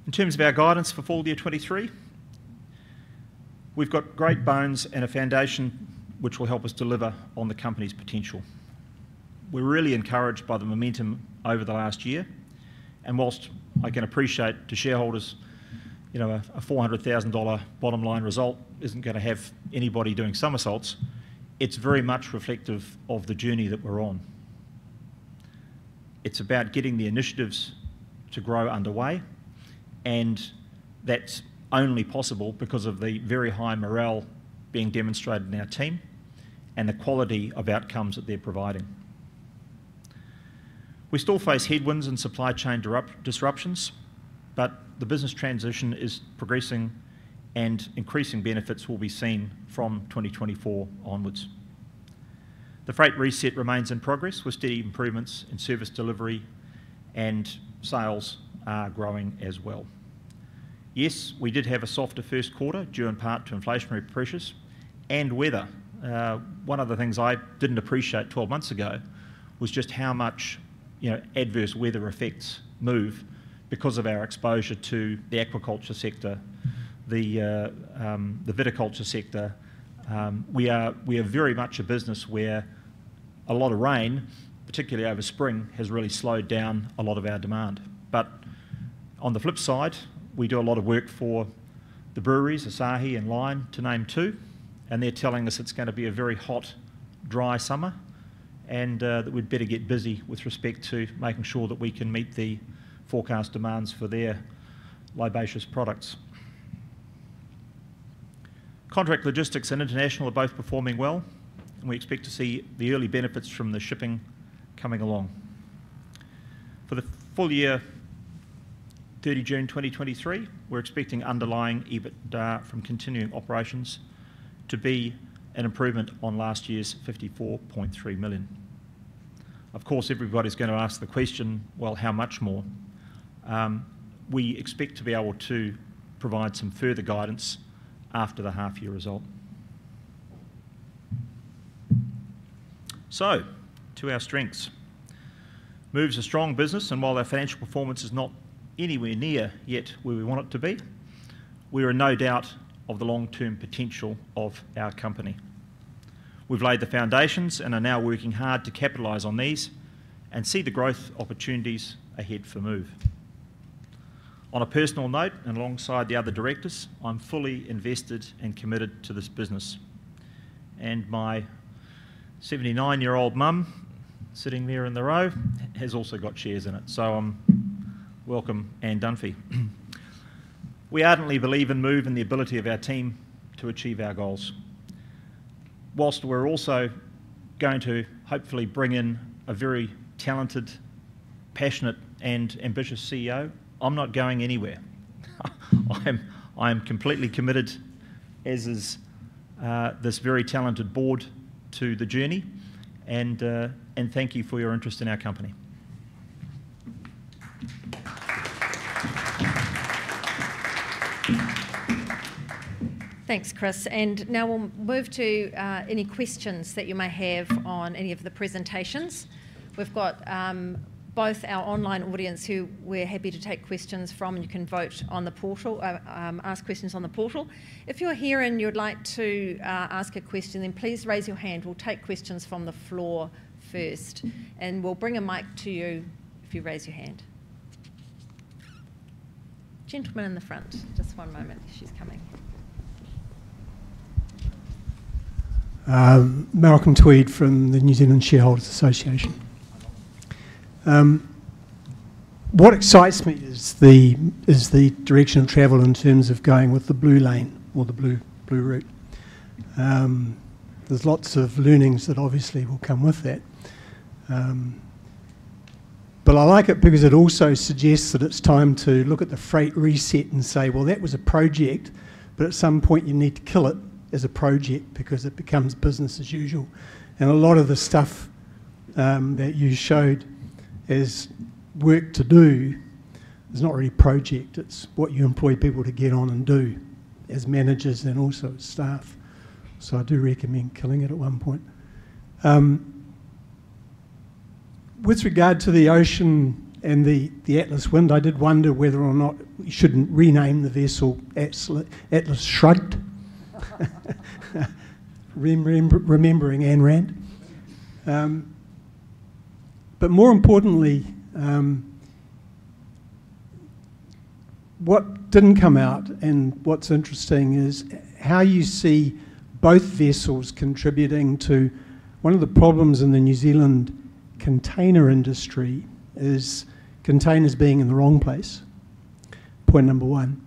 In terms of our guidance for full year 23, we've got great bones and a foundation which will help us deliver on the company's potential. We're really encouraged by the momentum over the last year, and whilst I can appreciate to shareholders, you know, a $400,000 bottom line result isn't going to have anybody doing somersaults, it's very much reflective of the journey that we're on. It's about getting the initiatives to grow underway, and that's only possible because of the very high morale being demonstrated in our team and the quality of outcomes that they're providing. We still face headwinds and supply chain disruptions, but the business transition is progressing and increasing benefits will be seen from 2024 onwards. The freight reset remains in progress with steady improvements in service delivery, and sales are growing as well. Yes, we did have a softer first quarter due in part to inflationary pressures and weather. One of the things I didn't appreciate 12 months ago was just how much, you know, adverse weather effects move because of our exposure to the aquaculture sector, the viticulture sector. We are very much a business where a lot of rain, particularly over spring, has really slowed down a lot of our demand. But on the flip side, we do a lot of work for the breweries, Asahi and Lion, to name two, and they're telling us it's going to be a very hot, dry summer, and that we'd better get busy with respect to making sure that we can meet the forecast demands for their libaceous products. Contract logistics and international are both performing well, and we expect to see the early benefits from the shipping coming along. For the full year 30 June 2023, we're expecting underlying EBITDA from continuing operations to be an improvement on last year's 54.3 million. Of course, everybody's going to ask the question, well, how much more? We expect to be able to provide some further guidance after the half-year result. So, to our strengths. Move's a strong business, and while our financial performance is not anywhere near yet where we want it to be, we are in no doubt of the long-term potential of our company. We've laid the foundations and are now working hard to capitalise on these and see the growth opportunities ahead for Move. On a personal note, and alongside the other directors, I'm fully invested and committed to this business. And my 79-year-old mum, sitting there in the row, has also got shares in it. So welcome, Anne Dunphy. We ardently believe in Move and the ability of our team to achieve our goals. Whilst we're also going to hopefully bring in a very talented, passionate and ambitious CEO, I'm not going anywhere. I am completely committed, as is this very talented board, to the journey, and thank you for your interest in our company. Thanks, Chris. And now we'll move to any questions that you may have on any of the presentations. We've got both our online audience who we're happy to take questions from, and you can vote on the portal, ask questions on the portal. If you're here and you'd like to ask a question, then please raise your hand. We'll take questions from the floor first, and we'll bring a mic to you if you raise your hand. Gentleman in the front, just one moment, she's coming. Malcolm Tweed from the New Zealand Shareholders Association. what excites me is the direction of travel in terms of going with the blue lane or the blue route. There's lots of learnings that obviously will come with that. But I like it because it also suggests that it's time to look at the freight reset and say, well, that was a project, but at some point you need to kill it as a project because it becomes business as usual. And a lot of the stuff that you showed as work to do is not really project, it's what you employ people to get on and do as managers and also as staff. So I do recommend killing it at one point. With regard to the ocean and the Atlas Wind, I did wonder whether or not we shouldn't rename the vessel Atlas Shrugged, remembering Ayn Rand. But more importantly, what didn't come out and what's interesting is how you see both vessels contributing to one of the problems in the New Zealand container industry is containers being in the wrong place. Point number one.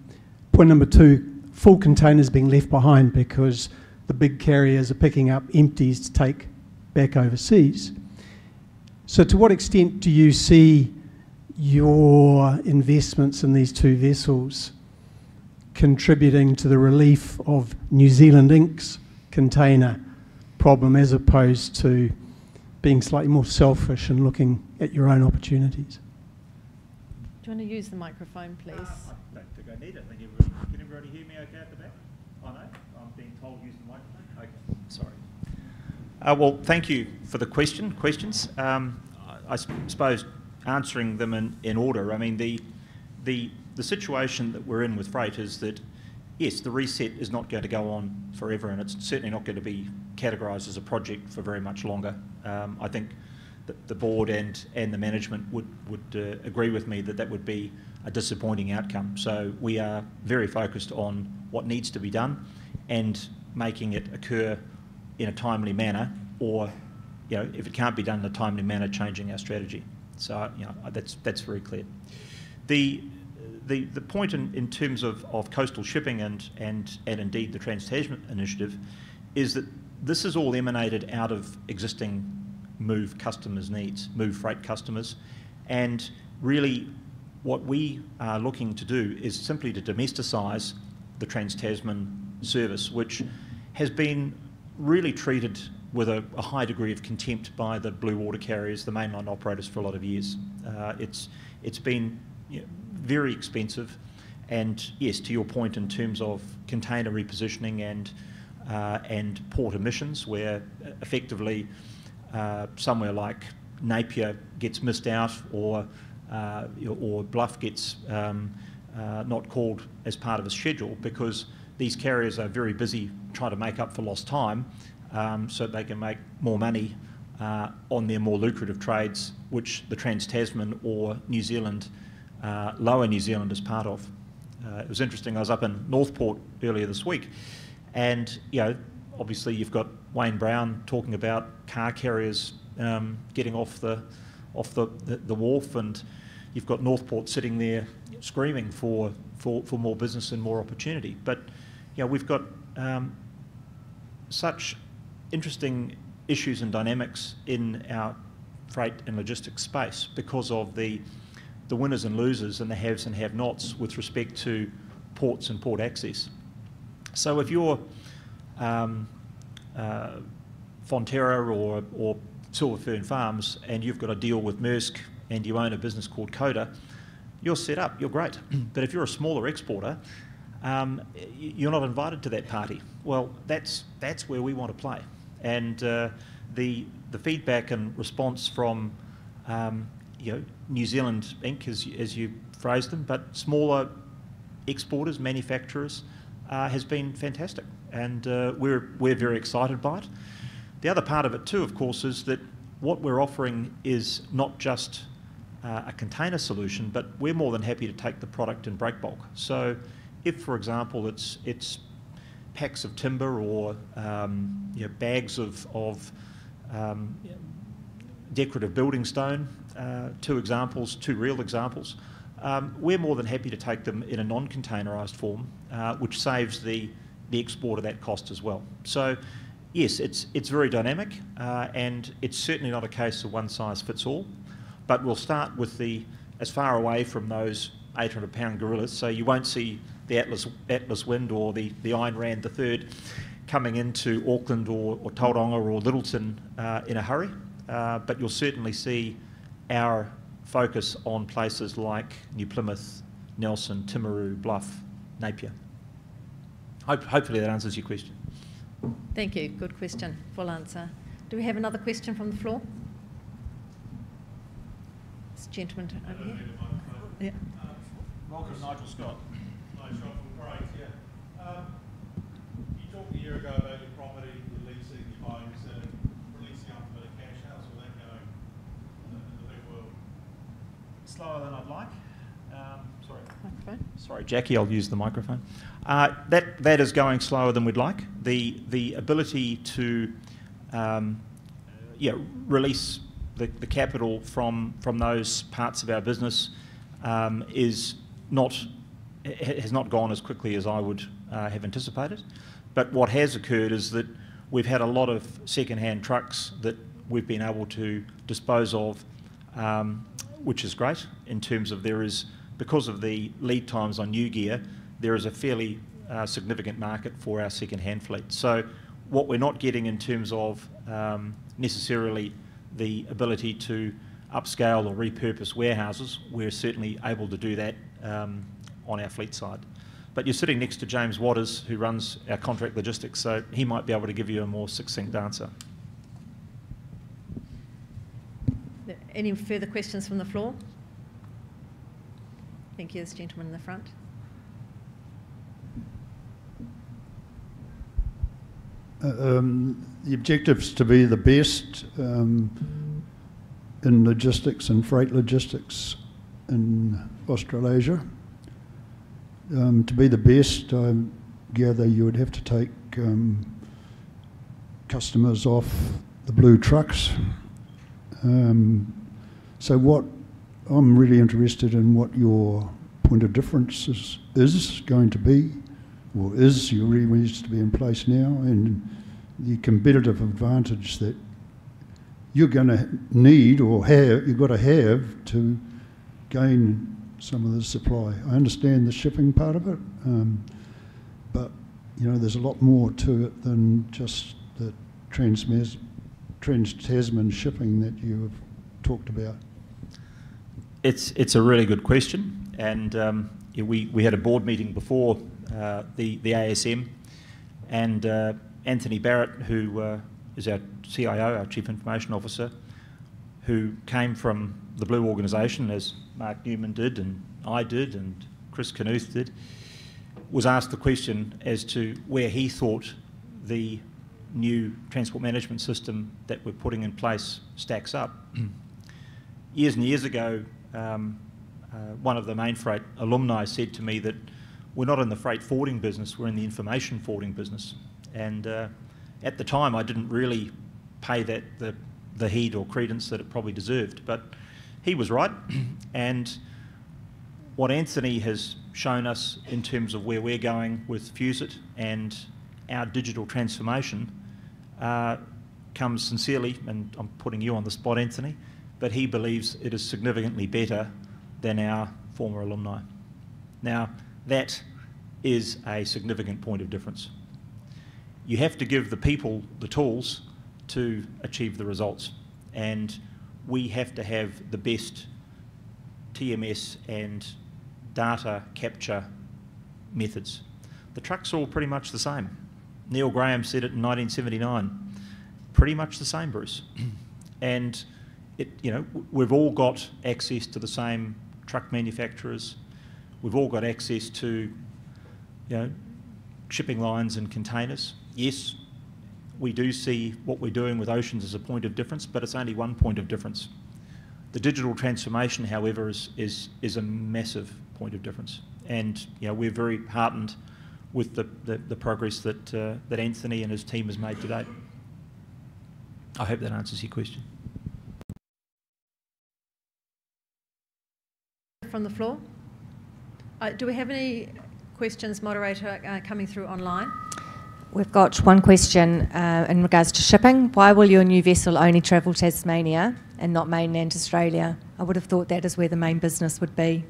Point number two, full containers being left behind because the big carriers are picking up empties to take back overseas. So to what extent do you see your investments in these two vessels contributing to the relief of New Zealand Inc.'s container problem as opposed to being slightly more selfish and looking at your own opportunities? Do you want to use the microphone, please? I don't think I need it. Can everybody hear me okay at the back? Oh no, I'm being told use the microphone. Okay, sorry. Well, thank you for the questions. I suppose answering them in order. I mean, the situation that we're in with freight is that yes, the reset is not going to go on forever, and it's certainly not going to be categorised as a project for very much longer. I think that the board and the management would agree with me that would be a disappointing outcome. So we are very focused on what needs to be done and making it occur in a timely manner, or if it can't be done in a timely manner, changing our strategy. So that's very clear. The point in terms of coastal shipping and indeed the Trans-Tasman initiative is that this is all emanated out of existing Move customers' needs, Move freight customers, and really what we are looking to do is simply to domesticise the Trans-Tasman service, which has been really treated with a high degree of contempt by the blue water carriers, the mainline operators, for a lot of years. It's been very expensive, and yes, to your point in terms of container repositioning and port emissions, where effectively somewhere like Napier gets missed out, or Bluff gets not called as part of a schedule because these carriers are very busy trying to make up for lost time, so they can make more money on their more lucrative trades, which the Trans-Tasman or New Zealand, Lower New Zealand is part of. It was interesting, I was up in Northport earlier this week, and obviously you've got Wayne Brown talking about car carriers getting off the wharf, and you've got Northport sitting there screaming for more business and more opportunity. But we've got such interesting issues and dynamics in our freight and logistics space because of the winners and losers and the haves and have-nots with respect to ports and port access. So if you're Fonterra or Silver Fern Farms and you've got a deal with Maersk and you own a business called Coda, you're set up, you're great. But if you're a smaller exporter, you're not invited to that party. Well, that's where we want to play. And the feedback and response from New Zealand Inc., as you phrased them, but smaller exporters, manufacturers, has been fantastic, and we're very excited by it. The other part of it too, of course, is that what we're offering is not just a container solution, but we're more than happy to take the product in break bulk. So if, for example, it's packs of timber or bags of decorative building stone, two real examples. We're more than happy to take them in a non-containerised form, which saves the export of that cost as well. So, yes, it's very dynamic, and it's certainly not a case of one size fits all. But we'll start with as far away from those 800-pound gorillas, so you won't see the Atlas Wind or the Ayn Rand III coming into Auckland or Tauranga or Littleton in a hurry. But you'll certainly see our focus on places like New Plymouth, Nelson, Timaru, Bluff, Napier. Hopefully that answers your question. Thank you. Good question. Full answer. Do we have another question from the floor? This gentleman over here. Yeah. Welcome, Nigel Scott. Nigel Scott from Great, yeah. You talked a year ago about your property, your leasing, your buying, selling, releasing up a bit of cash. How's all that going in the big world? Slower than I'd like. Microphone. Sorry, Jackie, I'll use the microphone. That is going slower than we'd like. The ability to release the capital from those parts of our business has not gone as quickly as I would have anticipated. But what has occurred is that we've had a lot of second-hand trucks that we've been able to dispose of, which is great in terms of because of the lead times on new gear, there is a fairly significant market for our second-hand fleet. So what we're not getting in terms of necessarily the ability to upscale or repurpose warehouses, we're certainly able to do that on our fleet side. But you're sitting next to James Waters, who runs our contract logistics, so he might be able to give you a more succinct answer. Any further questions from the floor? Thank you. This gentleman in the front. The objective's to be the best in logistics and freight logistics in Australasia. To be the best, I gather you would have to take customers off the blue trucks. So what I'm really interested in what your point of difference is going to be, or is you really needs to be in place now, and the competitive advantage that you're going to need or have, you've got to have to gain some of the supply. I understand the shipping part of it, but you know there's a lot more to it than just the trans-Tasman shipping that you have talked about. It's a really good question, and we had a board meeting before the ASM, and Anthony Barrett, who is our CIO, our Chief Information Officer, who came from the Blue organisation, as Mark Newman did, and I did, and Chris Knuth did, was asked the question as to where he thought the new transport management system that we're putting in place stacks up. Years and years ago, one of the Mainfreight alumni said to me that we're not in the freight forwarding business, we're in the information forwarding business. And at the time, I didn't really pay that the heed or credence that it probably deserved, but he was right. And what Anthony has shown us in terms of where we're going with FuseIt and our digital transformation comes sincerely, and I'm putting you on the spot, Anthony, but he believes it is significantly better than our former alumni. Now, that is a significant point of difference. You have to give the people the tools to achieve the results, and we have to have the best TMS and data capture methods. The trucks are all pretty much the same. Neil Graham said it in 1979. Pretty much the same, Bruce. And we've all got access to the same truck manufacturers. We've all got access to, shipping lines and containers. Yes, we do see what we're doing with oceans as a point of difference, but it's only one point of difference. The digital transformation, however, is a massive point of difference. And we're very heartened with the progress that Anthony and his team has made to date. I hope that answers your question. from the floor? Do we have any questions, moderator, coming through online? We've got one question in regards to shipping. Why will your new vessel only travel Tasmania and not mainland Australia? I would have thought that is where the main business would be.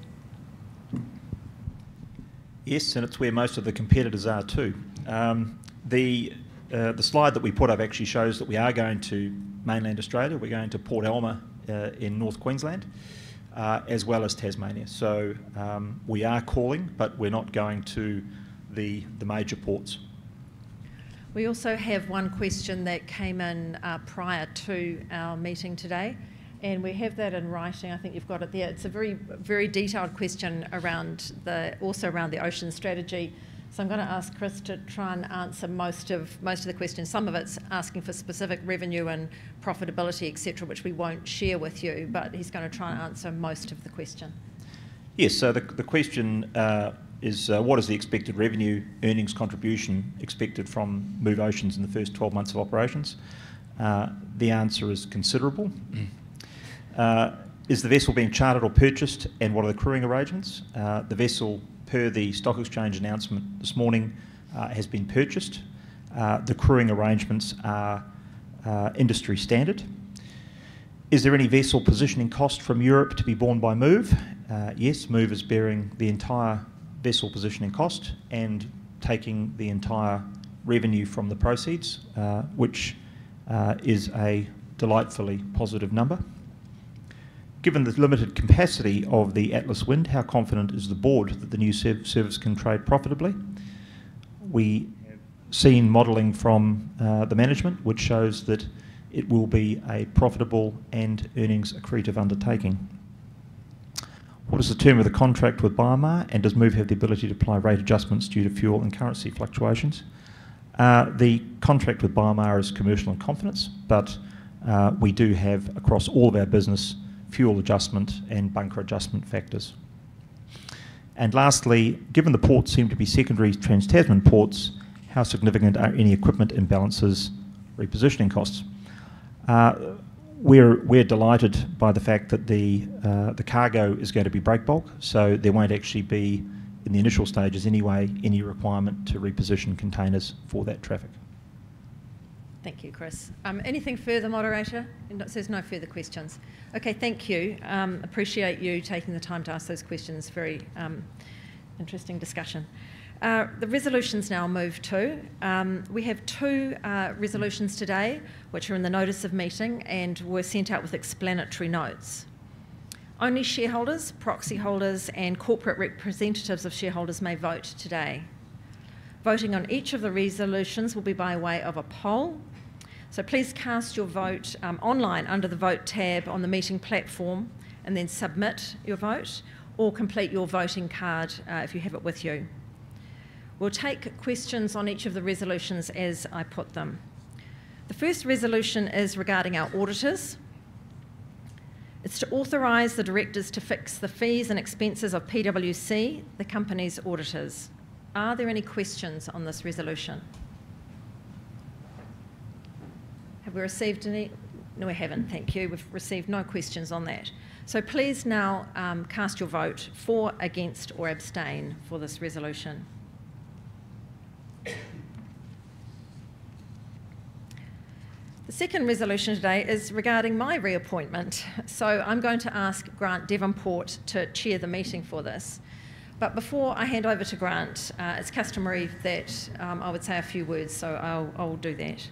Yes, and it's where most of the competitors are too. The slide that we put up actually shows that we are going to mainland Australia. We're going to Port Alma in North Queensland, as well as Tasmania. So we are calling, but we're not going to the major ports. We also have one question that came in prior to our meeting today, and we have that in writing. I think you've got it there. It's a very, very detailed question around also around the ocean strategy. So I'm going to ask Chris to try and answer most of the questions. Some of it's asking for specific revenue and profitability, etc., which we won't share with you, but he's going to try and answer most of the question. Yes, so the question is what is the expected revenue earnings contribution expected from Move Oceans in the first 12 months of operations? The answer is considerable. Is the vessel being chartered or purchased, and what are the crewing arrangements? The vessel, per the Stock Exchange announcement this morning, has been purchased. The crewing arrangements are industry standard. Is there any vessel positioning cost from Europe to be borne by Move? Yes, Move is bearing the entire vessel positioning cost and taking the entire revenue from the proceeds, which is a delightfully positive number. Given the limited capacity of the Atlas Wind, how confident is the board that the new service can trade profitably? We have seen modelling from the management which shows that it will be a profitable and earnings accretive undertaking. What is the term of the contract with Biomar, and does Move have the ability to apply rate adjustments due to fuel and currency fluctuations? The contract with Biomar is commercial in confidence, but we do have across all of our business fuel adjustment and bunker adjustment factors. And lastly, given the ports seem to be secondary Trans-Tasman ports, how significant are any equipment imbalances, repositioning costs? We're delighted by the fact that the cargo is going to be break bulk, so there won't actually be, in the initial stages anyway, any requirement to reposition containers for that traffic. Thank you, Chris. Anything further, moderator? It says no further questions. Okay, thank you. Appreciate you taking the time to ask those questions. Very interesting discussion. The resolutions now move to. We have two resolutions today, which are in the notice of meeting and were sent out with explanatory notes. Only shareholders, proxy holders and corporate representatives of shareholders may vote today. Voting on each of the resolutions will be by way of a poll. So please cast your vote online under the Vote tab on the meeting platform and then submit your vote, or complete your voting card if you have it with you. We'll take questions on each of the resolutions as I put them. The first resolution is regarding our auditors. It's to authorise the directors to fix the fees and expenses of PwC, the company's auditors. Are there any questions on this resolution? Have we received any? No, we haven't, thank you. We've received no questions on that. So please now cast your vote for, against or abstain for this resolution. The second resolution today is regarding my reappointment. So I'm going to ask Grant Devonport to chair the meeting for this. But before I hand over to Grant, it's customary that I would say a few words, so I'll do that.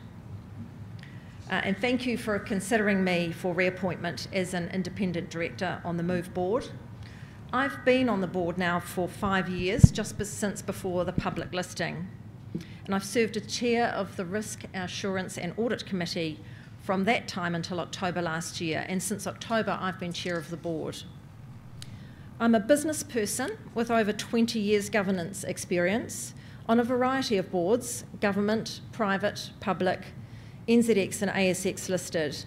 And thank you for considering me for reappointment as an independent director on the Move board. I've been on the board now for 5 years, just since before the public listing. And I've served as chair of the Risk Assurance and Audit Committee from that time until October last year. And since October, I've been chair of the board. I'm a business person with over 20 years governance experience on a variety of boards, government, private, public, NZX and ASX listed.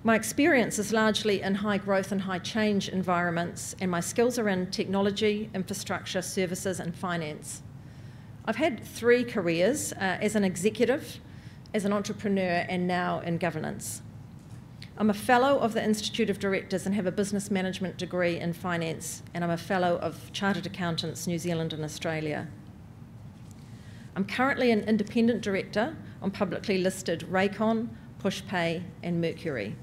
My experience is largely in high growth and high change environments, and my skills are in technology, infrastructure, services and finance. I've had 3 careers as an executive, as an entrepreneur and now in governance. I'm a fellow of the Institute of Directors and have a business management degree in finance, and I'm a fellow of Chartered Accountants New Zealand and Australia. I'm currently an independent director on publicly listed Raycon, Pushpay and Mercury.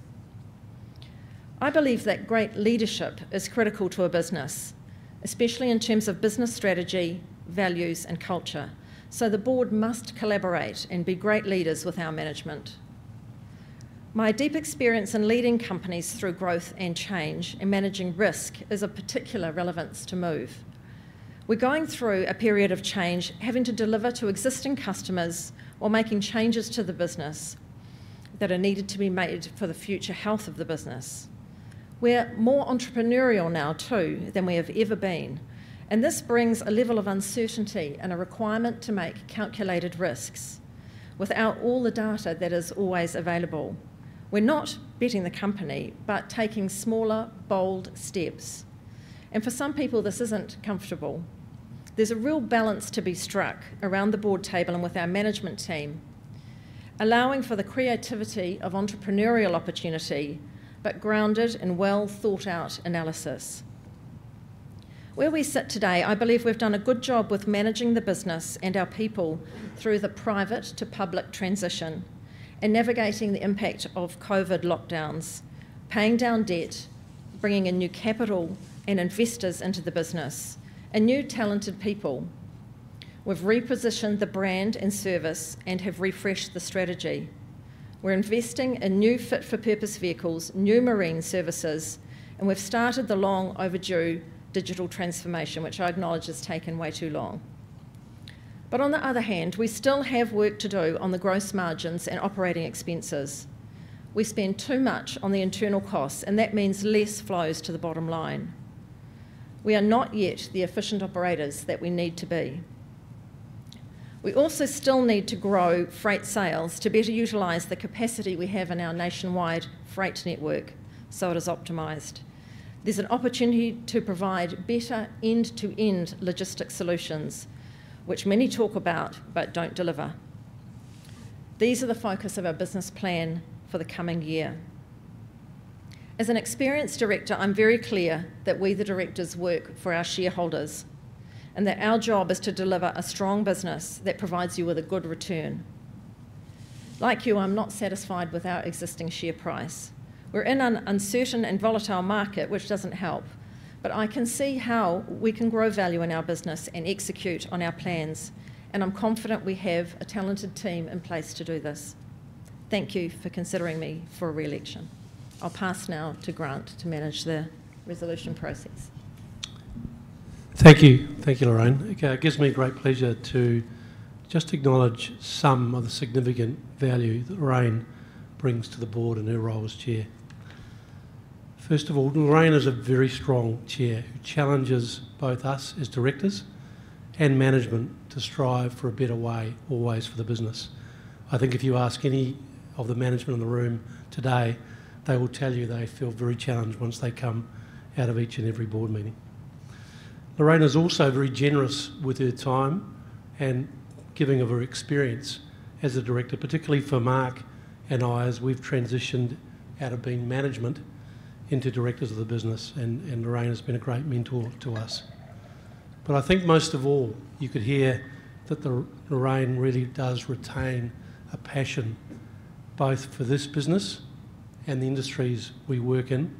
I believe that great leadership is critical to a business, especially in terms of business strategy, values and culture. So the board must collaborate and be great leaders with our management. My deep experience in leading companies through growth and change and managing risk is of particular relevance to Move. We're going through a period of change, having to deliver to existing customers while making changes to the business that are needed to be made for the future health of the business. We're more entrepreneurial now too than we have ever been, and this brings a level of uncertainty and a requirement to make calculated risks without all the data that is always available. We're not betting the company, but taking smaller, bold steps. And for some people, this isn't comfortable. There's a real balance to be struck around the board table and with our management team, allowing for the creativity of entrepreneurial opportunity, but grounded in well thought out analysis. Where we sit today, I believe we've done a good job with managing the business and our people through the private to public transition and navigating the impact of COVID lockdowns, paying down debt, bringing in new capital and investors into the business, and new talented people. We've repositioned the brand and service and have refreshed the strategy. We're investing in new fit-for-purpose vehicles, new marine services, and we've started the long overdue digital transformation, which I acknowledge has taken way too long. But on the other hand, we still have work to do on the gross margins and operating expenses. We spend too much on the internal costs, and that means less flows to the bottom line. We are not yet the efficient operators that we need to be. We also still need to grow freight sales to better utilise the capacity we have in our nationwide freight network so it is optimised. There's an opportunity to provide better end-to-end logistics solutions, which many talk about but don't deliver. These are the focus of our business plan for the coming year. As an experienced director, I'm very clear that we, the directors, work for our shareholders and that our job is to deliver a strong business that provides you with a good return. Like you, I'm not satisfied with our existing share price. We're in an uncertain and volatile market, which doesn't help, but I can see how we can grow value in our business and execute on our plans, and I'm confident we have a talented team in place to do this. Thank you for considering me for a re-election. I'll pass now to Grant to manage the resolution process. Thank you, Lorraine. It gives me great pleasure to just acknowledge some of the significant value that Lorraine brings to the board in her role as chair. First of all, Lorraine is a very strong chair who challenges both us as directors and management to strive for a better way always for the business. I think if you ask any of the management in the room today, they will tell you they feel very challenged once they come out of each and every board meeting. Lorraine is also very generous with her time and giving of her experience as a director, particularly for Mark and I, as we've transitioned out of being management into directors of the business, and Lorraine has been a great mentor to us. But I think most of all, you could hear that Lorraine really does retain a passion both for this business and the industries we work in.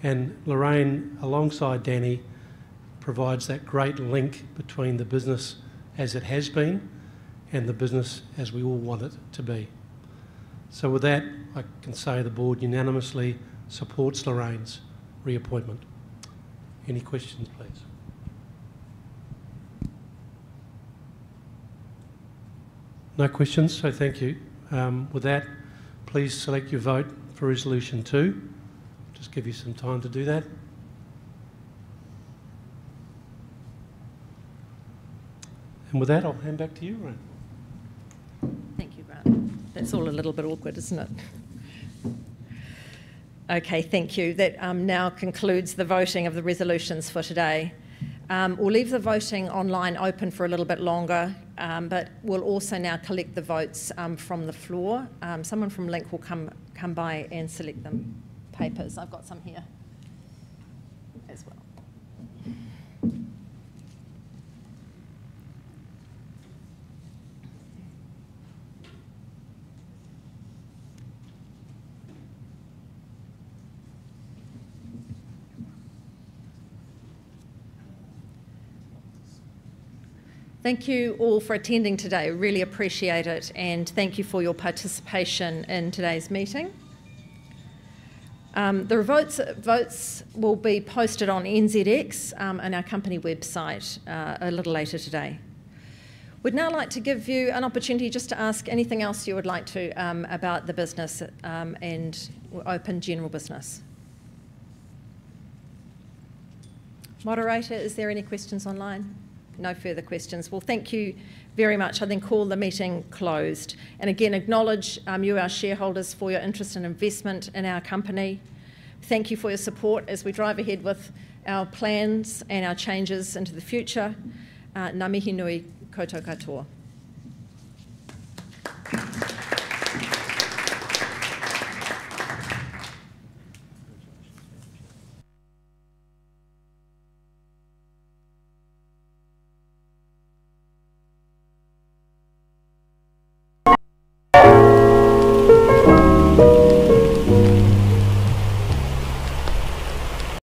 And Lorraine, alongside Danny, provides that great link between the business as it has been and the business as we all want it to be. So with that, I can say the board unanimously supports Lorraine's reappointment. Any questions, please? No questions, so thank you. With that, please select your vote for Resolution 2. Just give you some time to do that. And with that, I'll hand back to you, Lorraine. Thank you, Grant. That's all a little bit awkward, isn't it? Okay, thank you. That now concludes the voting of the resolutions for today. We'll leave the voting online open for a little bit longer, but we'll also now collect the votes from the floor. Someone from Link will come come by and select them papers. I've got some here as well. Thank you all for attending today. Really appreciate it, and thank you for your participation in today's meeting. The votes will be posted on NZX and our company website a little later today. We'd now like to give you an opportunity just to ask anything else you would like to about the business and open general business. Moderator, is there any questions online? No further questions. Well, thank you very much. I then call the meeting closed. And again, acknowledge you, our shareholders, for your interest and investment in our company. Thank you for your support as we drive ahead with our plans and our changes into the future. Ngā mihi nui koutou katoa.